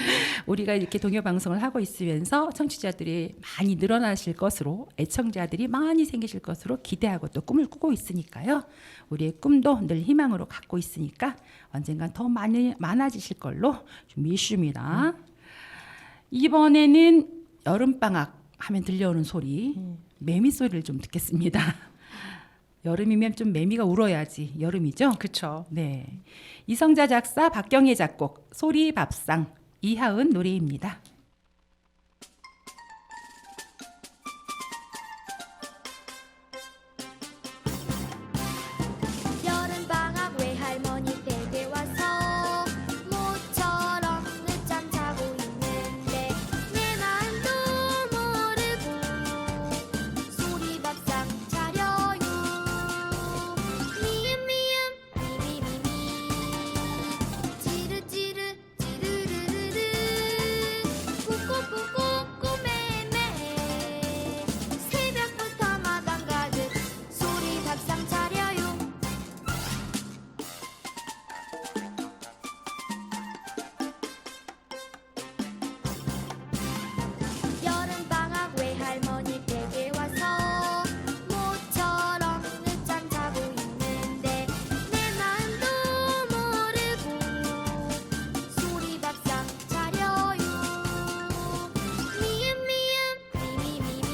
[SPEAKER 1] 우리가 이렇게 동요 방송을 하고 있으면서 청취자들이 많이 늘어나실 것으로 애청자들이 많이 생기실 것으로 기대하고 또 꿈을 꾸고 있으니까요. 우리의 꿈도 늘 희망으로 갖고 있으니까 언젠간 더 많아지실 걸로 좀 믿습니다. 이번에는 여름방학 하면 들려오는 소리 매미 소리를 좀 듣겠습니다. 여름이면 좀 매미가 울어야지 여름이죠.
[SPEAKER 2] 그렇죠.
[SPEAKER 1] 네, 이성자 작사, 박경혜 작곡, 소리 밥상, 이하은 노래입니다.
[SPEAKER 3] 여름방학 외할머니 댁에 와서 모처럼 늦잠 자고 있는데 내 마음도 모르고 소리밥상 차려요. 미음 미음 미미미미 지르지르 지르르르르 꾸꾸꾸꾸꾸 매매 새벽부터 마당 가득 소리밥상 차려요. 여름방학 외할머니 댁에 와서 모처럼 늦잠 자고 있는데 내 마음도 모르고 소리밥상 차려요. 미음 미음 미미미미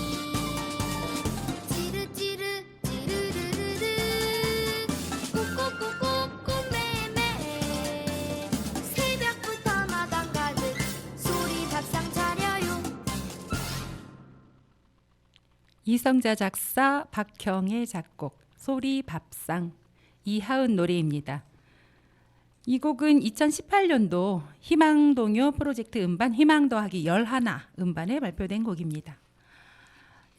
[SPEAKER 3] 지르지르 지르르르르 꾸꾸꾸꾸꾸 매매 새벽부터 마당 가득 소리밥상 차려요.
[SPEAKER 1] 이성자 작사, 박경혜 작곡, 소리 밥상, 이하은 노래입니다. 이 곡은 2018년도 희망동요 프로젝트 음반 희망 더하기 11 음반에 발표된 곡입니다.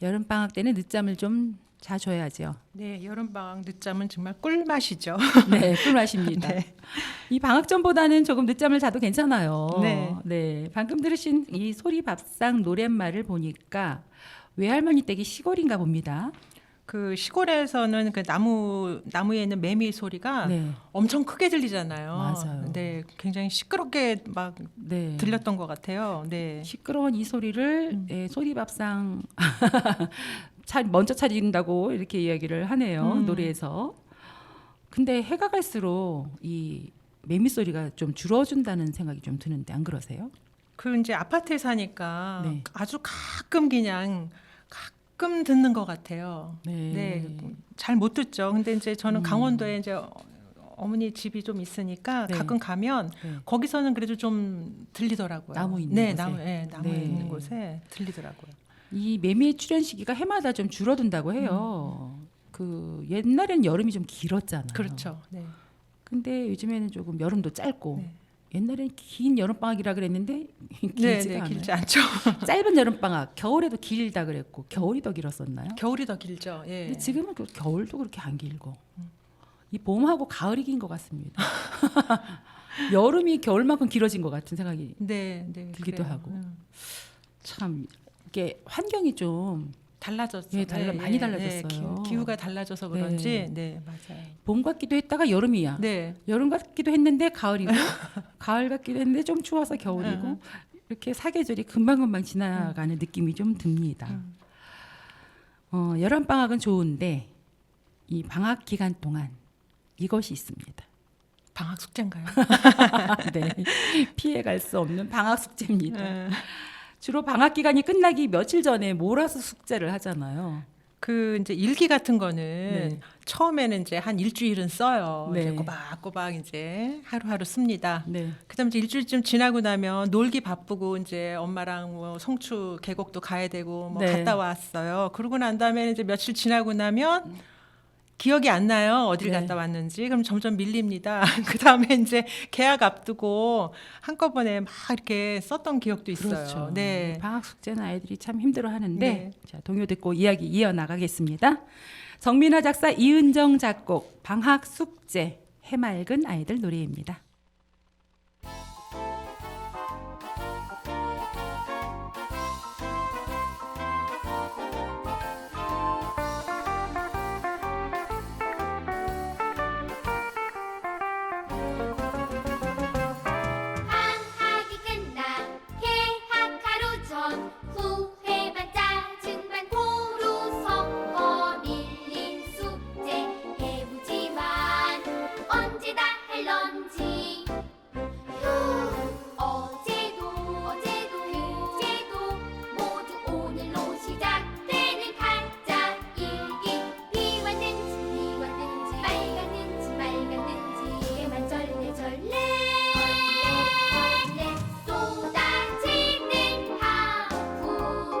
[SPEAKER 1] 여름 방학 때는 늦잠을 좀 자줘야죠.
[SPEAKER 2] 네, 여름방학 늦잠은 정말 꿀맛이죠.
[SPEAKER 1] 네, 꿀맛입니다.
[SPEAKER 2] 네.
[SPEAKER 1] 이 방학 전보다는 조금 늦잠을 자도 괜찮아요.
[SPEAKER 2] 네.
[SPEAKER 1] 네, 방금 들으신 이 소리밥상 노랫말을 보니까 외할머니 댁이 시골인가 봅니다.
[SPEAKER 2] 그 시골에서는 그 나무에 있는 매미 소리가
[SPEAKER 1] 네,
[SPEAKER 2] 엄청 크게 들리잖아요.
[SPEAKER 1] 맞아요.
[SPEAKER 2] 네, 굉장히 시끄럽게 막
[SPEAKER 1] 네.
[SPEAKER 2] 들렸던 것 같아요. 네.
[SPEAKER 1] 시끄러운 이 소리를 소리밥상 먼저 차린다고 이렇게 이야기를 하네요. 노래에서. 근데 해가 갈수록 이 매미 소리가 좀 줄어든다는 생각이 좀 드는데 안 그러세요?
[SPEAKER 2] 그 이제 아파트에 사니까
[SPEAKER 1] 네.
[SPEAKER 2] 아주 가끔 듣는 것 같아요. 네, 잘 못 듣죠. 근데 이제 저는 강원도에 이제 어머니 집이 좀 있으니까
[SPEAKER 1] 네.
[SPEAKER 2] 가끔 가면
[SPEAKER 1] 네.
[SPEAKER 2] 거기서는 그래도 좀 들리더라고요.
[SPEAKER 1] 나무 있는
[SPEAKER 2] 네,
[SPEAKER 1] 곳에.
[SPEAKER 2] 나무
[SPEAKER 1] 네.
[SPEAKER 2] 있는 곳에 들리더라고요.
[SPEAKER 1] 이 매미의 출현 시기가 해마다 좀 줄어든다고 해요. 그 옛날엔 여름이 좀 길었잖아요.
[SPEAKER 2] 그렇죠. 네.
[SPEAKER 1] 근데 요즘에는 조금 여름도 짧고
[SPEAKER 2] 네.
[SPEAKER 1] 옛날엔 긴 여름 방학이라 그랬는데
[SPEAKER 2] 네,
[SPEAKER 1] 길지가
[SPEAKER 2] 네,
[SPEAKER 1] 않아요.
[SPEAKER 2] 길지 않죠.
[SPEAKER 1] 짧은 여름 방학, 겨울에도 길다 그랬고 겨울이 더 길었었나요?
[SPEAKER 2] 겨울이 더 길죠. 예.
[SPEAKER 1] 근데 지금은 겨울도 그렇게 안 길고 이 봄하고 가을이 긴 것 같습니다. 여름이 겨울만큼 길어진 것 같은 생각이
[SPEAKER 2] 네,
[SPEAKER 1] 들기도
[SPEAKER 2] 그래요.
[SPEAKER 1] 하고. 참 이게 환경이 좀
[SPEAKER 2] 달라졌죠.
[SPEAKER 1] 예, 많이 달라졌어요.
[SPEAKER 2] 기후가 달라져서
[SPEAKER 1] 네.
[SPEAKER 2] 그런지, 네, 맞아요.
[SPEAKER 1] 봄 같기도 했다가 여름이야.
[SPEAKER 2] 네,
[SPEAKER 1] 여름 같기도 했는데 가을이고 가을 같기도 했는데 좀 추워서 겨울이고
[SPEAKER 2] 음.
[SPEAKER 1] 이렇게 사계절이 금방금방 지나가는 느낌이 좀 듭니다. 여름 방학은 좋은데 이 방학 기간 동안 이것이 있습니다.
[SPEAKER 2] 방학 숙제인가요?
[SPEAKER 1] 네, 피해갈 수 없는 방학 숙제입니다.
[SPEAKER 2] 네.
[SPEAKER 1] 주로 방학 기간이 끝나기 며칠 전에 몰아서 숙제를 하잖아요.
[SPEAKER 2] 그 이제 일기 같은 거는
[SPEAKER 1] 네.
[SPEAKER 2] 처음에는 이제 한 일주일은 써요.
[SPEAKER 1] 네.
[SPEAKER 2] 이제 꼬박꼬박 이제 하루하루 씁니다.
[SPEAKER 1] 네,
[SPEAKER 2] 그다음에 이제 일주일쯤 지나고 나면 놀기 바쁘고 이제 엄마랑 뭐 송추 계곡도 가야 되고 뭐
[SPEAKER 1] 네.
[SPEAKER 2] 갔다 왔어요. 그러고 난 다음에 이제 며칠 지나고 나면 기억이 안 나요. 어딜
[SPEAKER 1] 네.
[SPEAKER 2] 갔다 왔는지. 그럼 점점 밀립니다. 그다음에 이제 개학 앞두고 한꺼번에 막 이렇게 썼던 기억도 있어요.
[SPEAKER 1] 그렇죠.
[SPEAKER 2] 네.
[SPEAKER 1] 방학 숙제는 아이들이 참 힘들어하는데
[SPEAKER 2] 네.
[SPEAKER 1] 자, 동요 듣고 이야기 이어나가겠습니다. 정민아 작사 이은정 작곡 방학 숙제 해맑은 아이들 노래입니다.
[SPEAKER 3] 방학이 끝나 개학 하루 전 후회반 짜증반 고루석 밀린 숙제 해보지만 언제 다 할런지 어제도 그제도 모두 오늘로 시작되는 가짜 일기 비 왔는지 맑았는지 얘만 절레절레 쏟아지는 하루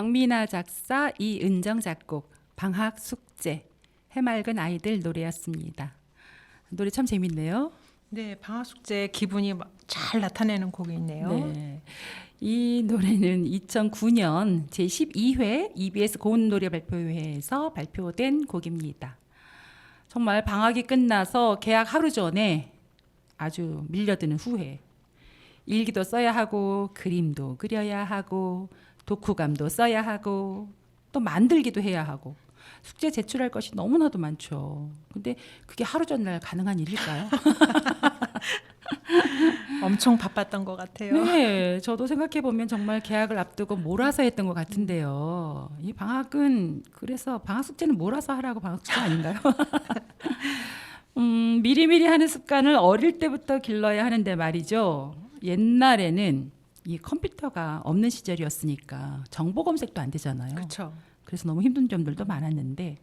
[SPEAKER 1] 정민아 작사, 이은정 작곡, 방학 숙제, 해맑은 아이들 노래였습니다. 노래 참 재밌네요.
[SPEAKER 2] 네, 방학 숙제 기분이 막 잘 나타내는 곡이 있네요.
[SPEAKER 1] 네. 이 노래는 2009년 제12회 EBS 고운 노래 발표회에서 발표된 곡입니다. 정말 방학이 끝나서 개학 하루 전에 아주 밀려드는 후회. 일기도 써야 하고 그림도 그려야 하고 독후감도 써야 하고 또 만들기도 해야 하고 숙제 제출할 것이 너무나도 많죠. 근데 그게 하루 전날 가능한 일일까요?
[SPEAKER 2] 엄청 바빴던 것 같아요.
[SPEAKER 1] 네, 저도 생각해 보면 정말 개학을 앞두고 몰아서 했던 것 같은데요. 이 방학은 그래서 방학 숙제는 몰아서 하라고 방학 숙제 아닌가요? 미리미리 하는 습관을 어릴 때부터 길러야 하는데 말이죠. 옛날에는 이 컴퓨터가 없는 시절이었으니까 정보 검색도 안 되잖아요.
[SPEAKER 2] 그렇죠.
[SPEAKER 1] 그래서 너무 힘든 점들도 많았는데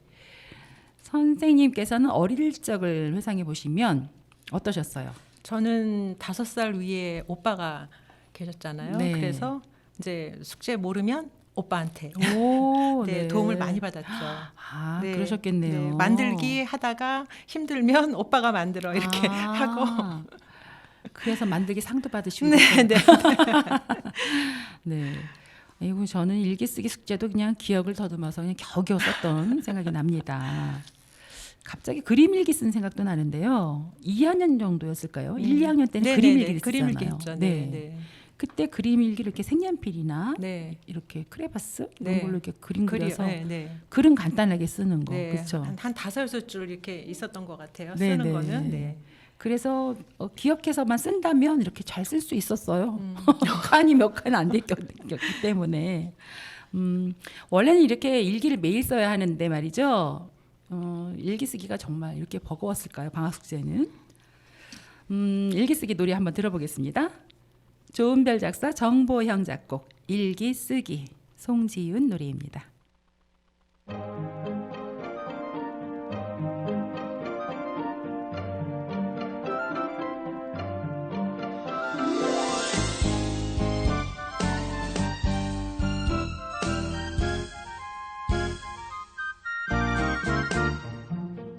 [SPEAKER 1] 선생님께서는 어릴 적을 회상해 보시면 어떠셨어요?
[SPEAKER 2] 저는 5살 위에 오빠가 계셨잖아요.
[SPEAKER 1] 네.
[SPEAKER 2] 그래서 이제 숙제 모르면 오빠한테
[SPEAKER 1] 오,
[SPEAKER 2] 네, 도움을 많이 받았죠.
[SPEAKER 1] 아,
[SPEAKER 2] 네,
[SPEAKER 1] 그러셨겠네요.
[SPEAKER 2] 네, 만들기 하다가 힘들면 오빠가 만들어 이렇게 하고.
[SPEAKER 1] 그래서 만들기 상도 받으시고.
[SPEAKER 2] 네, 네.
[SPEAKER 1] 네. 이거 저는 일기 쓰기 숙제도 그냥 기억을 더듬어서 그냥 겨우겨우 썼던 생각이 납니다. 갑자기 그림 일기 쓴 생각도 나는데요. 2학년 정도였을까요? 1, 2학년 때는
[SPEAKER 2] 네,
[SPEAKER 1] 그림
[SPEAKER 2] 네,
[SPEAKER 1] 일기를
[SPEAKER 2] 네. 그림 일기
[SPEAKER 1] 쓰잖아요.
[SPEAKER 2] 했죠.
[SPEAKER 1] 네.
[SPEAKER 2] 네, 네.
[SPEAKER 1] 그때 그림 일기를 이렇게 색연필이나
[SPEAKER 2] 네.
[SPEAKER 1] 이렇게 크레파스 이런
[SPEAKER 2] 네.
[SPEAKER 1] 걸로 이렇게 그림 그려서
[SPEAKER 2] 네, 네.
[SPEAKER 1] 글은 간단하게 쓰는 거.
[SPEAKER 2] 네.
[SPEAKER 1] 그렇죠?
[SPEAKER 2] 한 5-6줄 이렇게 있었던 것 같아요.
[SPEAKER 1] 네,
[SPEAKER 2] 쓰는
[SPEAKER 1] 네.
[SPEAKER 2] 거는. 네.
[SPEAKER 1] 그래서 기억해서만 쓴다면 이렇게 잘 쓸 수 있었어요. 칸이 몇 칸 안 됐기 때문에. 원래는 이렇게 일기를 매일 써야 하는데 말이죠. 일기 쓰기가 정말 이렇게 버거웠을까요? 방학 숙제는. 일기 쓰기 노래 한번 들어보겠습니다. 조은별 작사, 정보형 작곡, 일기 쓰기, 송지윤 노래입니다.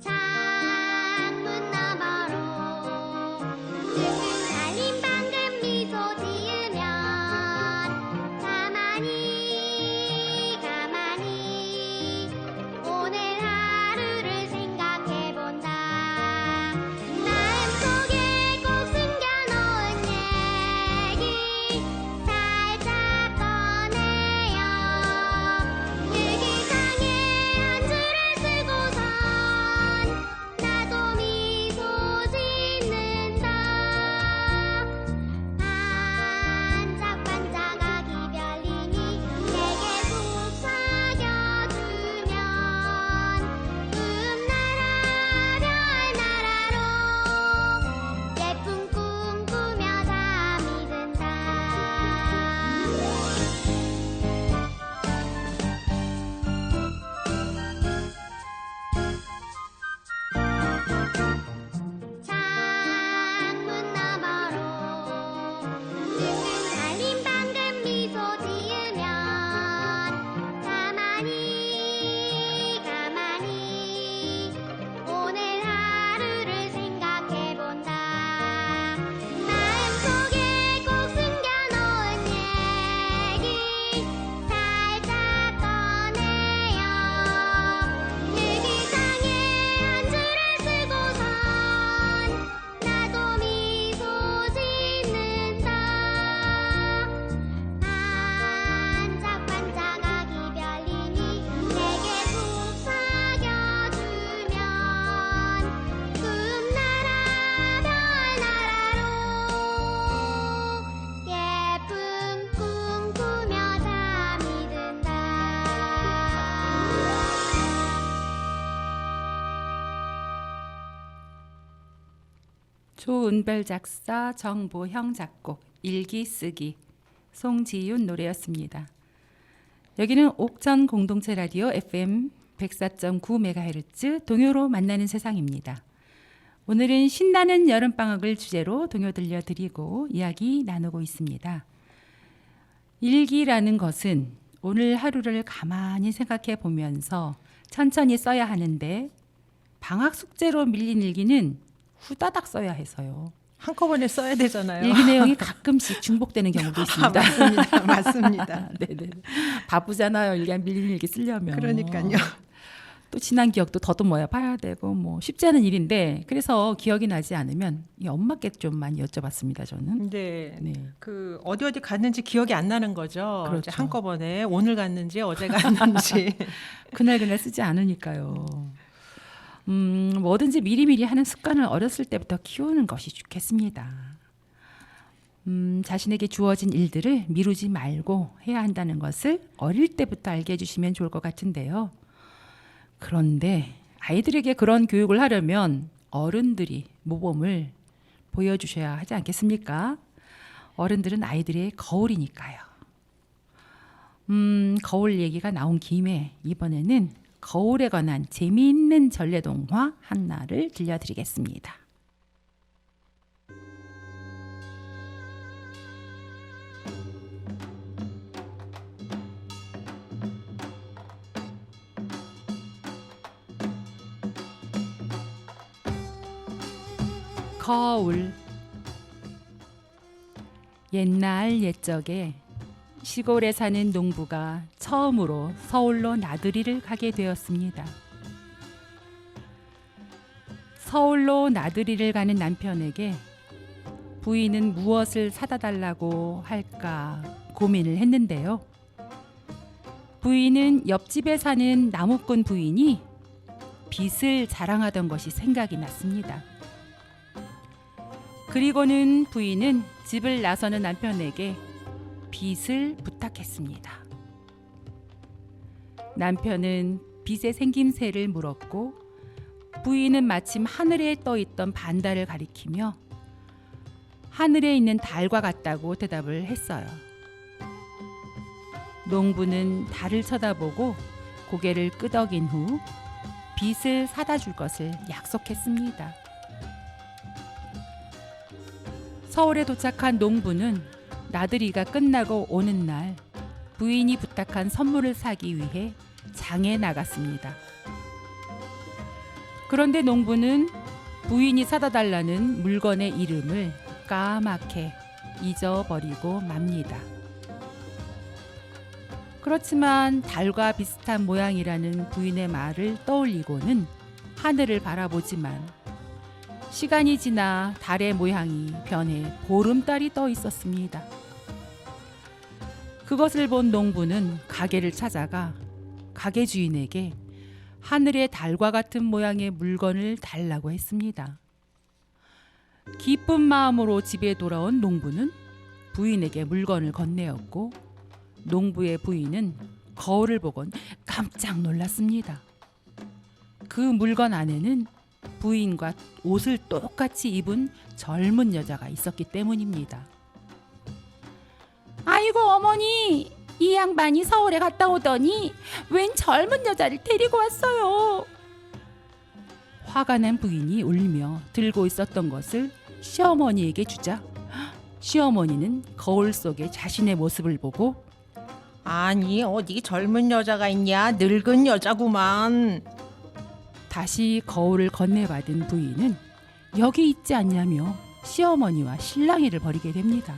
[SPEAKER 3] 창문 너머로 뜬 달님 방금 미소 지으면 가만히 가만히 오늘 하루를 생각해본다. 마음속에 꼭 숨겨놓은 얘기 살짝 꺼내요. 일기장에 한 줄을 쓰고선 나도 미소 짓는다. 반짝반짝하기 별님이 내게 속삭여주면 나라 별나라로 예쁜 꿈 꾸며 잠이 든다. 창문 너머로 뜬 달님 방금 미소 지으면 가만히 가만히 오늘 하루를 생각해본다. 마음속에 꼭 숨겨놓은 얘기 살짝 꺼내요. 일기장에 한 줄을 쓰고선 나도 미소 짓는다. 반짝반짝하기 별님이 내게 속삭여주면 꿈나라 별나라로 예쁜 꿈 꾸며 잠이 든다.
[SPEAKER 1] 조은별 작사, 정보형 작곡, 일기 쓰기, 송지윤 노래였습니다. 여기는 옥천 공동체 라디오 FM 104.9MHz 동요로 만나는 세상입니다. 오늘은 신나는 여름방학을 주제로 동요 들려드리고 이야기 나누고 있습니다. 일기라는 것은 오늘 하루를 가만히 생각해 보면서 천천히 써야 하는데 방학 숙제로 밀린 일기는 후다닥 써야 해서요.
[SPEAKER 2] 한꺼번에 써야 되잖아요.
[SPEAKER 1] 일기 내용이 가끔씩 중복되는 경우도 있습니다.
[SPEAKER 2] 맞습니다. 맞습니다.
[SPEAKER 1] 네네. 바쁘잖아요. 밀린 일기 쓰려면.
[SPEAKER 2] 그러니까요.
[SPEAKER 1] 또 지난 기억도 더듬어야 봐야 되고 뭐 쉽지 않은 일인데 그래서 기억이 나지 않으면 이 엄마께 좀 많이 여쭤봤습니다. 저는.
[SPEAKER 2] 네.
[SPEAKER 1] 네.
[SPEAKER 2] 그 어디 갔는지 기억이 안 나는 거죠.
[SPEAKER 1] 그렇죠.
[SPEAKER 2] 이제 한꺼번에 오늘 갔는지 어제 갔는지.
[SPEAKER 1] 그날 쓰지 않으니까요. 뭐든지 미리미리 하는 습관을 어렸을 때부터 키우는 것이 좋겠습니다. 자신에게 주어진 일들을 미루지 말고 해야 한다는 것을 어릴 때부터 알게 해주시면 좋을 것 같은데요. 그런데 아이들에게 그런 교육을 하려면 어른들이 모범을 보여주셔야 하지 않겠습니까? 어른들은 아이들의 거울이니까요. 거울 얘기가 나온 김에 이번에는 거울에 관한 재미있는 전래동화 하나를 들려드리겠습니다. 거울. 옛날 옛적에 시골에 사는 농부가 처음으로 서울로 나들이를 가게 되었습니다. 서울로 나들이를 가는 남편에게 부인은 무엇을 사다 달라고 할까 고민을 했는데요. 부인은 옆집에 사는 나무꾼 부인이 빚을 자랑하던 것이 생각이 났습니다. 그리고는 부인은 집을 나서는 남편에게 빚을 부탁했습니다. 남편은 빚의 생김새를 물었고 부인은 마침 하늘에 떠 있던 반달을 가리키며 하늘에 있는 달과 같다고 대답을 했어요. 농부는 달을 쳐다보고 고개를 끄덕인 후 빚을 사다 줄 것을 약속했습니다. 서울에 도착한 농부는 나들이가 끝나고 오는 날 부인이 부탁한 선물을 사기 위해 장에 나갔습니다. 그런데 농부는 부인이 사다 달라는 물건의 이름을 까맣게 잊어버리고 맙니다. 그렇지만 달과 비슷한 모양이라는 부인의 말을 떠올리고는 하늘을 바라보지만 시간이 지나 달의 모양이 변해 보름달이 떠 있었습니다. 그것을 본 농부는 가게를 찾아가 가게 주인에게 하늘의 달과 같은 모양의 물건을 달라고 했습니다. 기쁜 마음으로 집에 돌아온 농부는 부인에게 물건을 건네었고 농부의 부인은 거울을 보곤 깜짝 놀랐습니다. 그 물건 안에는 부인과 옷을 똑같이 입은 젊은 여자가 있었기 때문입니다. 아이고 어머니, 이 양반이 서울에 갔다 오더니 웬 젊은 여자를 데리고 왔어요. 화가 난 부인이 울며 들고 있었던 것을 시어머니에게 주자 시어머니는 거울 속에 자신의 모습을 보고
[SPEAKER 2] 아니 어디 젊은 여자가 있냐? 늙은 여자구만.
[SPEAKER 1] 다시 거울을 건네받은 부인은 여기 있지 않냐며 시어머니와 실랑이를 벌이게 됩니다.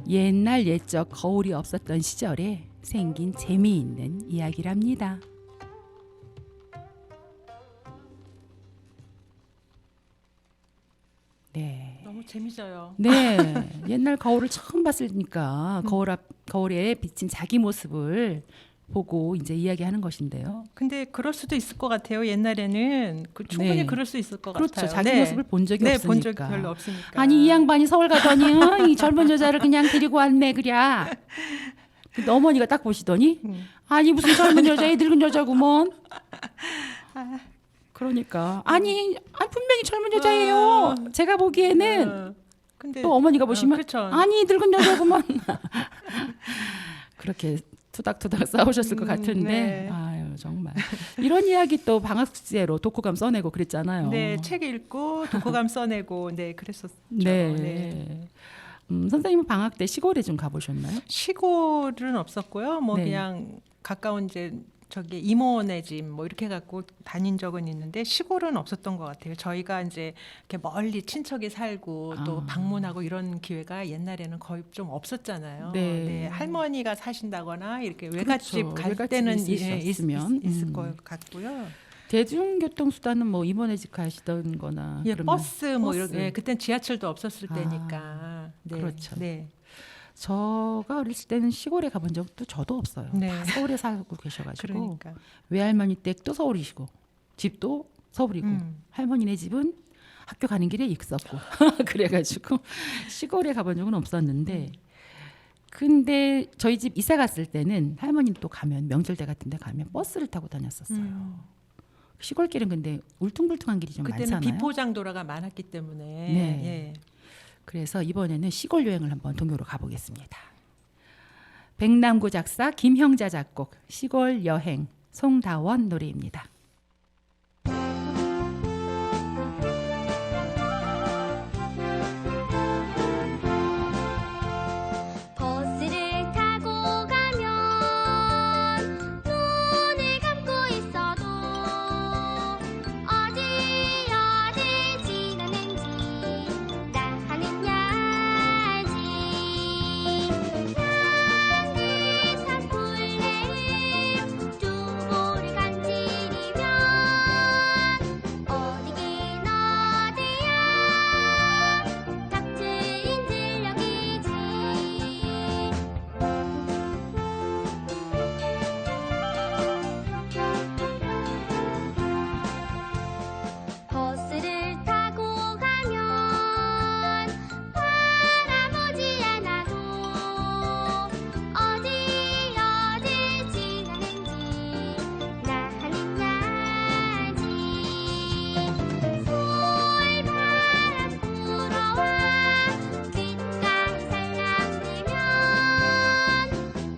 [SPEAKER 1] 옛날 옛적 거울이 없었던 시절에 생긴 재미있는 이야기랍니다. 네.
[SPEAKER 2] 너무 재미져요.
[SPEAKER 1] 네. 옛날 거울을 처음 봤으니까 거울에 비친 자기 모습을 보고 이제 이야기하는 것인데요.
[SPEAKER 2] 근데 그럴 수도 있을 것 같아요. 옛날에는 충분히
[SPEAKER 1] 네.
[SPEAKER 2] 그럴 수 있을 것
[SPEAKER 1] 그렇죠.
[SPEAKER 2] 같아요.
[SPEAKER 1] 자기
[SPEAKER 2] 네.
[SPEAKER 1] 모습을 본 적이
[SPEAKER 2] 네,
[SPEAKER 1] 없으니까.
[SPEAKER 2] 본 적이 별로 없으니까.
[SPEAKER 1] 아니 이 양반이 서울 가더니 이 젊은 여자를 그냥 데리고 왔네 그랴. 근데 어머니가 딱 보시더니 아니 무슨 젊은 여자애 늙은 여자구먼. 그러니까 아니 분명히 젊은 여자예요. 제가 보기에는
[SPEAKER 2] 근데
[SPEAKER 1] 또 어머니가 보시면
[SPEAKER 2] 그쵸.
[SPEAKER 1] 아니 늙은 여자구먼. 그렇게 투닥투닥 싸우셨을 것 같은데
[SPEAKER 2] 네.
[SPEAKER 1] 아유 정말 이런 이야기 또 방학 숙제로 독후감 써내고 그랬잖아요.
[SPEAKER 2] 네, 책 읽고 독후감 써내고 네, 그랬었죠.
[SPEAKER 1] 네.
[SPEAKER 2] 네.
[SPEAKER 1] 선생님은 방학 때 시골에 좀 가보셨나요?
[SPEAKER 2] 시골은 없었고요. 뭐
[SPEAKER 1] 네.
[SPEAKER 2] 그냥 가까운 이제 저기 이모네 집 뭐 이렇게 갖고 다닌 적은 있는데 시골은 없었던 것 같아요. 저희가 이제 이렇게 멀리 친척이 살고 또
[SPEAKER 1] 아.
[SPEAKER 2] 방문하고 이런 기회가 옛날에는 거의 좀 없었잖아요.
[SPEAKER 1] 네.
[SPEAKER 2] 할머니가 사신다거나 이렇게 외갓집
[SPEAKER 1] 그렇죠.
[SPEAKER 2] 갈
[SPEAKER 1] 외갓집이
[SPEAKER 2] 때는
[SPEAKER 1] 있으셨으면.
[SPEAKER 2] 있을 것 같고요.
[SPEAKER 1] 대중교통 수단은 뭐 이모네 집 가시던거나
[SPEAKER 2] 예,
[SPEAKER 1] 그러면
[SPEAKER 2] 버스 뭐 이런
[SPEAKER 1] 버스.
[SPEAKER 2] 예, 그땐 지하철도 없었을
[SPEAKER 1] 아,
[SPEAKER 2] 때니까. 네.
[SPEAKER 1] 그렇죠.
[SPEAKER 2] 네.
[SPEAKER 1] 저가 어렸을 때는 시골에 가본 적도 저도 없어요.
[SPEAKER 2] 네.
[SPEAKER 1] 다 서울에 살고 계셔가지고
[SPEAKER 2] 그러니까.
[SPEAKER 1] 외할머니 댁도 서울이시고 집도 서울이고 할머니네 집은 학교 가는 길에 있었고 그래가지고 시골에 가본 적은 없었는데 근데 저희 집 이사 갔을 때는 할머님 또 가면 명절 때 같은 데 가면 버스를 타고 다녔었어요. 시골길은 근데 울퉁불퉁한 길이 좀
[SPEAKER 2] 그때는
[SPEAKER 1] 많잖아요.
[SPEAKER 2] 비포장도로가 많았기 때문에
[SPEAKER 1] 네.
[SPEAKER 2] 예.
[SPEAKER 1] 그래서 이번에는 시골 여행을 한번 동요로 가보겠습니다. 백남구 작사 김형자 작곡 시골 여행 송다원 노래입니다.
[SPEAKER 3] 버스를 타고 가면 눈을 감고 있어도 어디 지나는지 나 하는 야지 향기 산불레를 두 볼을 간지리면 어디긴 어디야 닥트인 들녘이지 버스를 타고 가면 바라보지 않아도 어디 지나는지 나 하는 야지 솔바람 불어와 귓가에 살랑대면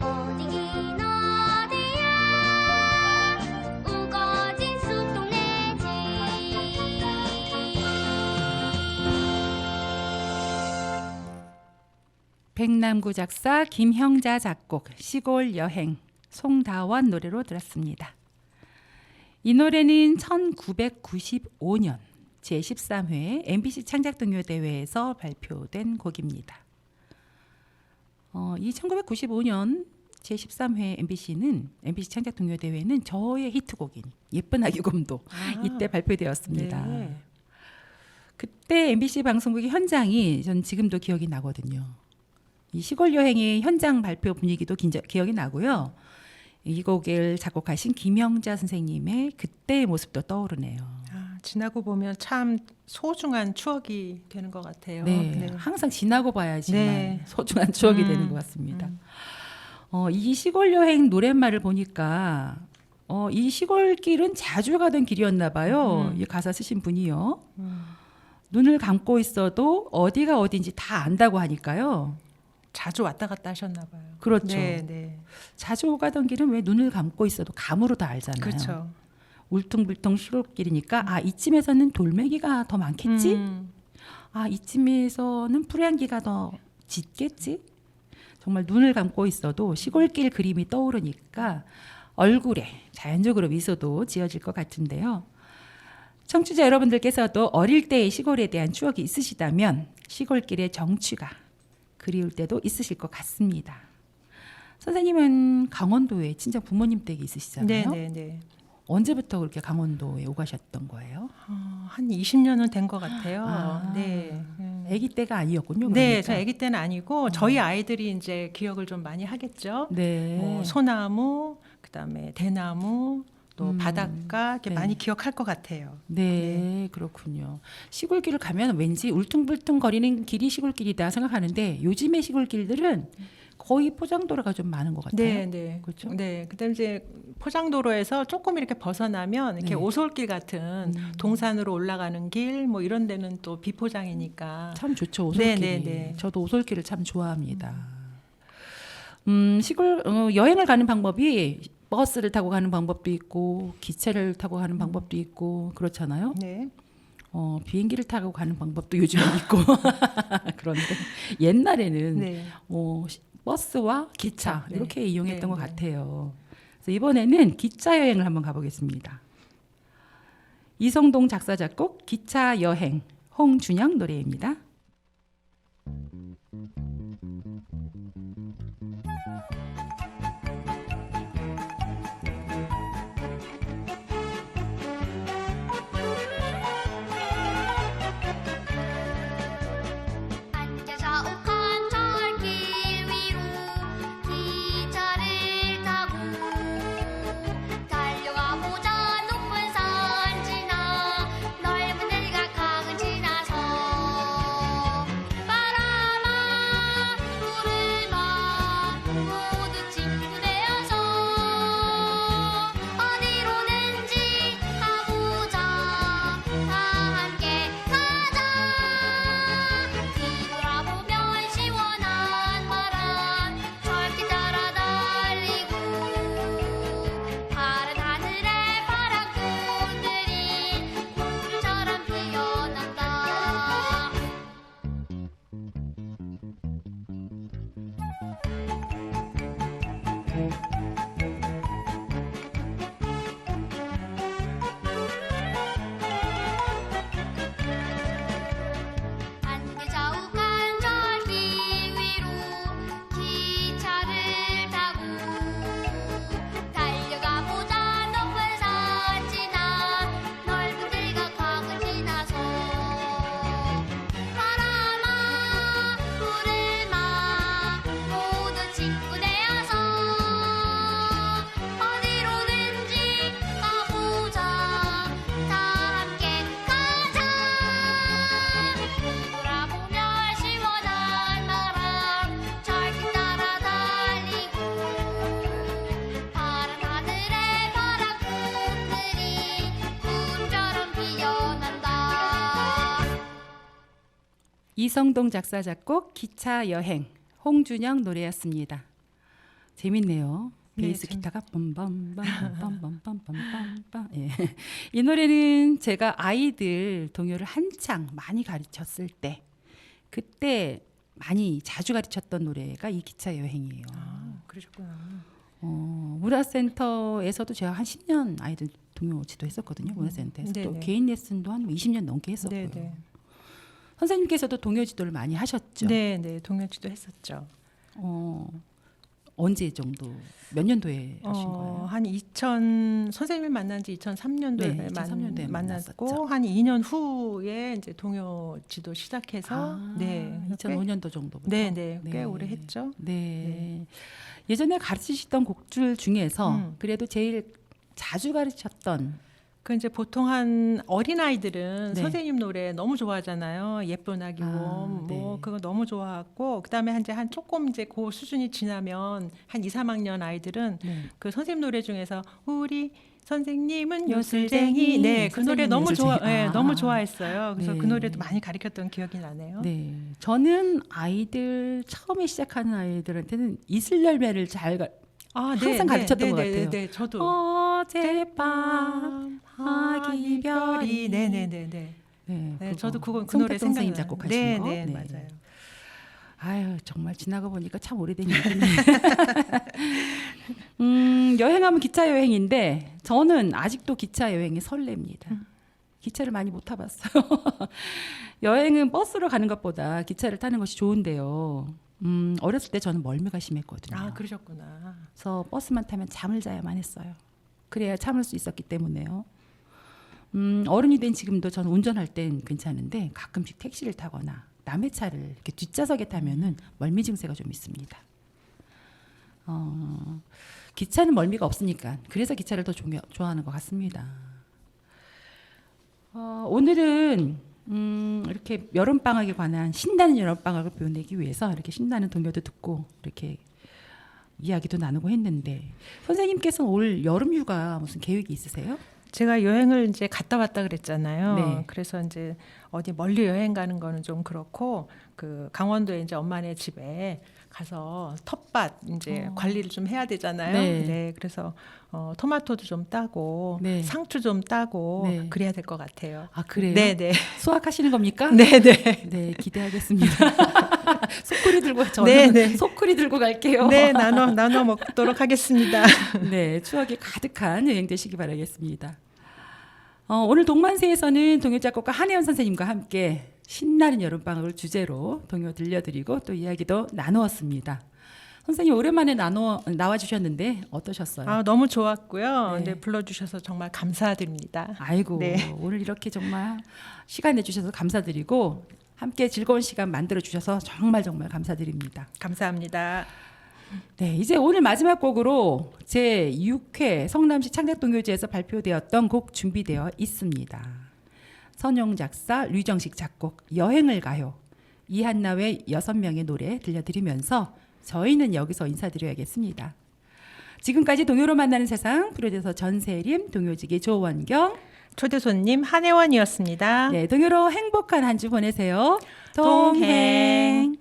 [SPEAKER 3] 어디긴 어디야 우거진 쑥동네지
[SPEAKER 1] 백남구 작사 김형자 작곡 시골 여행 송다원 노래로 들었습니다. 이 노래는 1995년 제13회 MBC 창작동요 대회에서 발표된 곡입니다. 이 1995년 제13회 MBC 창작동요 대회는 저의 히트곡인 예쁜 아기 곰도 이때 발표되었습니다.
[SPEAKER 2] 네.
[SPEAKER 1] 그때 MBC 방송국의 현장이 전 지금도 기억이 나거든요. 이 시골 여행의 현장 발표 분위기도 기억이 나고요. 이 곡을 작곡하신 김형자 선생님의 그때의 모습도 떠오르네요.
[SPEAKER 2] 지나고 보면 참 소중한 추억이 되는 것 같아요.
[SPEAKER 1] 네, 항상 지나고 봐야지만
[SPEAKER 2] 네.
[SPEAKER 1] 소중한 추억이 되는 것 같습니다. 이 시골 여행 노랫말을 보니까 이 시골길은 자주 가던 길이었나 봐요. 이 가사 쓰신 분이요. 눈을 감고 있어도 어디가 어딘지 다 안다고 하니까요.
[SPEAKER 2] 자주 왔다 갔다 하셨나 봐요.
[SPEAKER 1] 그렇죠.
[SPEAKER 2] 네, 네.
[SPEAKER 1] 자주 가던 길은 왜 눈을 감고 있어도 감으로 다 알잖아요.
[SPEAKER 2] 그렇죠.
[SPEAKER 1] 울퉁불퉁 시골길이니까 이쯤에서는 돌멩이가 더 많겠지? 이쯤에서는 풀향기가 더 짙겠지? 정말 눈을 감고 있어도 시골길 그림이 떠오르니까 얼굴에 자연적으로 미소도 지어질 것 같은데요. 청취자 여러분들께서도 어릴 때의 시골에 대한 추억이 있으시다면 시골길의 정취가 그리울 때도 있으실 것 같습니다. 선생님은 강원도에 친정 부모님 댁이 있으시잖아요.
[SPEAKER 2] 네, 네, 네.
[SPEAKER 1] 언제부터 그렇게 강원도에 오가셨던 거예요?
[SPEAKER 2] 한 20년은 된 것 같아요. 네.
[SPEAKER 1] 아기 때가 아니었군요.
[SPEAKER 2] 네,
[SPEAKER 1] 그러니까.
[SPEAKER 2] 저 아기 때는 아니고 저희 아이들이 이제 기억을 좀 많이 하겠죠.
[SPEAKER 1] 네.
[SPEAKER 2] 뭐 소나무, 그다음에 대나무, 또 바닷가 이렇게
[SPEAKER 1] 네.
[SPEAKER 2] 많이 기억할 것 같아요.
[SPEAKER 1] 네, 그렇군요. 시골길을 가면 왠지 울퉁불퉁 거리는 길이 시골길이다 생각하는데 요즘의 시골길들은 거의 포장도로가 좀 많은 것 같아요.
[SPEAKER 2] 네, 네.
[SPEAKER 1] 그렇죠.
[SPEAKER 2] 네. 그다음 이제 포장도로에서 조금 이렇게 벗어나면 이렇게
[SPEAKER 1] 네.
[SPEAKER 2] 오솔길 같은 동산으로 올라가는 길 뭐 이런 데는 또 비포장이니까.
[SPEAKER 1] 참 좋죠, 오솔길이.
[SPEAKER 2] 네, 네, 네.
[SPEAKER 1] 저도 오솔길을 참 좋아합니다. 시골 여행을 가는 방법이 버스를 타고 가는 방법도 있고 기차를 타고 가는 방법도 있고 그렇잖아요.
[SPEAKER 2] 네.
[SPEAKER 1] 비행기를 타고 가는 방법도 요즘은 있고 그런데 옛날에는
[SPEAKER 2] 네.
[SPEAKER 1] 버스와 기차
[SPEAKER 2] 네.
[SPEAKER 1] 이렇게 이용했던
[SPEAKER 2] 네,
[SPEAKER 1] 것
[SPEAKER 2] 네.
[SPEAKER 1] 같아요. 그래서 이번에는 기차 여행을 한번 가보겠습니다. 이성동 작사 작곡 기차 여행 홍준영 노래입니다.
[SPEAKER 3] 앉아서 욱한 철길 위로 기차를 타고 달려가 보자 높은 산 지나 넓은 내리각강을 지나서 바람아 구름아 모두 친구 되어서 어디로든지 가보자 다 함께 가자 뒤돌아보면 시원한 바람 철길 따라 달리고 파란 하늘에 파란 꽃들이 꿀처럼 피어난다. 안개 자욱한 철길 위로 기차를 타고 달려가 보자 높은 산 지나 넓은 들각강을 지나서 바람아 구름아 모두 친구 되어서 어디로든지 가보자 다 함께 가자 돌아보면 시원한 바람 철길 따라 달리고 파란 하늘에 파란 꽃들이 구름처럼 피어난다.
[SPEAKER 1] 이성동 작사 작곡 기차 여행 홍준영 노래였습니다. 재밌네요.
[SPEAKER 2] 네,
[SPEAKER 1] 베이스 기타가 빰빰빰빰빰빰빰빰빰. 예. 이 노래는 제가 아이들 동요를 한창 많이 가르쳤을 때 그때 많이 자주 가르쳤던 노래가 이 기차 여행이에요.
[SPEAKER 2] 그러셨구나.
[SPEAKER 1] 문화센터에서도 제가 한 10년 아이들 동요 지도했었거든요. 문화센터에서 또
[SPEAKER 2] 네네.
[SPEAKER 1] 개인 레슨도 한 20년 넘게 했었고요.
[SPEAKER 2] 네,
[SPEAKER 1] 선생님께서도 동요 지도를 많이 하셨죠.
[SPEAKER 2] 네, 네, 동요치도 했었죠.
[SPEAKER 1] 언제 정도 몇 년도에 하신 거예요?
[SPEAKER 2] 한 선생님을 만난 지 2003년도에
[SPEAKER 1] 네, 2003년도에
[SPEAKER 2] 만났고
[SPEAKER 1] 만났었죠.
[SPEAKER 2] 한 2년 후에 이제 동요 지도 시작해서
[SPEAKER 1] 아,
[SPEAKER 2] 네,
[SPEAKER 1] 2005년도 정도부터.
[SPEAKER 2] 네, 네, 꽤 오래 했죠.
[SPEAKER 1] 네. 예전에 가르치시던 곡들 중에서 그래도 제일 자주 가르쳤던
[SPEAKER 2] 그 이제 보통 한 어린 아이들은
[SPEAKER 1] 네.
[SPEAKER 2] 선생님 노래 너무 좋아하잖아요. 예쁜 아기 봄,
[SPEAKER 1] 네.
[SPEAKER 2] 뭐 그거 너무 좋아하고 그다음에 이제 한 조금 이제 그 수준이 지나면 한 2, 3학년 아이들은
[SPEAKER 1] 네.
[SPEAKER 2] 그 선생님 노래 중에서 우리 선생님은
[SPEAKER 1] 요술쟁이.
[SPEAKER 2] 요술쟁이, 네, 그 노래
[SPEAKER 1] 선생님
[SPEAKER 2] 너무 좋아,
[SPEAKER 1] 요술쟁이.
[SPEAKER 2] 네,
[SPEAKER 1] 아.
[SPEAKER 2] 너무 좋아했어요. 그래서
[SPEAKER 1] 네.
[SPEAKER 2] 그 노래도 많이 가르쳤던 기억이 나네요.
[SPEAKER 1] 네. 저는 아이들 처음에 시작하는 아이들한테는 이슬 열매를 잘 항상 가르쳤던 것 같아요.
[SPEAKER 2] 네, 저도
[SPEAKER 1] 어젯밤 아기별이.
[SPEAKER 2] 네네네네.
[SPEAKER 1] 네,
[SPEAKER 2] 네,
[SPEAKER 1] 그거.
[SPEAKER 2] 저도 그 노래
[SPEAKER 1] 송택 선생님
[SPEAKER 2] 생각나요.
[SPEAKER 1] 작곡하신
[SPEAKER 2] 네,
[SPEAKER 1] 거.
[SPEAKER 2] 네, 맞아요.
[SPEAKER 1] 아유 정말 지나가 보니까 참 오래된 얘기네. 여행하면 기차 여행인데 저는 아직도 기차 여행이 설렙니다. 기차를 많이 못 타봤어요. 여행은 버스로 가는 것보다 기차를 타는 것이 좋은데요. 어렸을 때 저는 멀미가 심했거든요.
[SPEAKER 2] 아, 그러셨구나.
[SPEAKER 1] 그래서 버스만 타면 잠을 자야만 했어요. 그래야 참을 수 있었기 때문에요. 어른이 된 지금도 저는 운전할 땐 괜찮은데 가끔씩 택시를 타거나 남의 차를 이렇게 뒷좌석에 타면은 멀미 증세가 좀 있습니다. 기차는 멀미가 없으니까 그래서 기차를 더 좋아하는 것 같습니다. 오늘은 이렇게 여름방학에 관한 신나는 여름방학을 보내기 위해서 이렇게 신나는 동요도 듣고 이렇게 이야기도 나누고 했는데 선생님께서는 올 여름휴가 무슨 계획이 있으세요?
[SPEAKER 2] 제가 여행을 이제 갔다 왔다 그랬잖아요.
[SPEAKER 1] 네.
[SPEAKER 2] 그래서 이제 어디 멀리 여행 가는 거는 좀 그렇고 그 강원도에 이제 엄마네 집에 가서 텃밭 이제 관리를 좀 해야 되잖아요.
[SPEAKER 1] 네.
[SPEAKER 2] 네. 그래서 토마토도 좀 따고
[SPEAKER 1] 네.
[SPEAKER 2] 상추 좀 따고
[SPEAKER 1] 네.
[SPEAKER 2] 그래야 될 것 같아요.
[SPEAKER 1] 아, 그래요?
[SPEAKER 2] 네, 네.
[SPEAKER 1] 수확하시는 겁니까?
[SPEAKER 2] 네, 네.
[SPEAKER 1] 네, 기대하겠습니다. 소쿠리 들고 저는
[SPEAKER 2] 네, 네.
[SPEAKER 1] 소쿠리 들고 갈게요.
[SPEAKER 2] 네, 나눠 먹도록 하겠습니다.
[SPEAKER 1] 네, 추억이 가득한 여행 되시기 바라겠습니다. 오늘 동만세에서는 동요 작곡가 한혜원 선생님과 함께 신나는 여름방학을 주제로 동요 들려드리고 또 이야기도 나누었습니다. 선생님 오랜만에 나와주셨는데 어떠셨어요?
[SPEAKER 2] 아, 너무 좋았고요.
[SPEAKER 1] 네.
[SPEAKER 2] 네, 불러주셔서 정말 감사드립니다.
[SPEAKER 1] 아이고
[SPEAKER 2] 네.
[SPEAKER 1] 오늘 이렇게 정말 시간 내주셔서 감사드리고 함께 즐거운 시간 만들어 주셔서 정말 감사드립니다.
[SPEAKER 2] 감사합니다.
[SPEAKER 1] 네, 이제 오늘 마지막 곡으로 제 6회 성남시 창작동요제에서 발표되었던 곡 준비되어 있습니다. 선용 작사, 류정식 작곡, 여행을 가요. 이한나의 6명의 노래 들려드리면서 저희는 여기서 인사드려야겠습니다. 지금까지 동요로 만나는 세상 프로듀서 전세림, 동요지기 조원경,
[SPEAKER 2] 초대 손님 한혜원이었습니다.
[SPEAKER 1] 네, 동요로 행복한 한 주 보내세요.
[SPEAKER 2] 동행.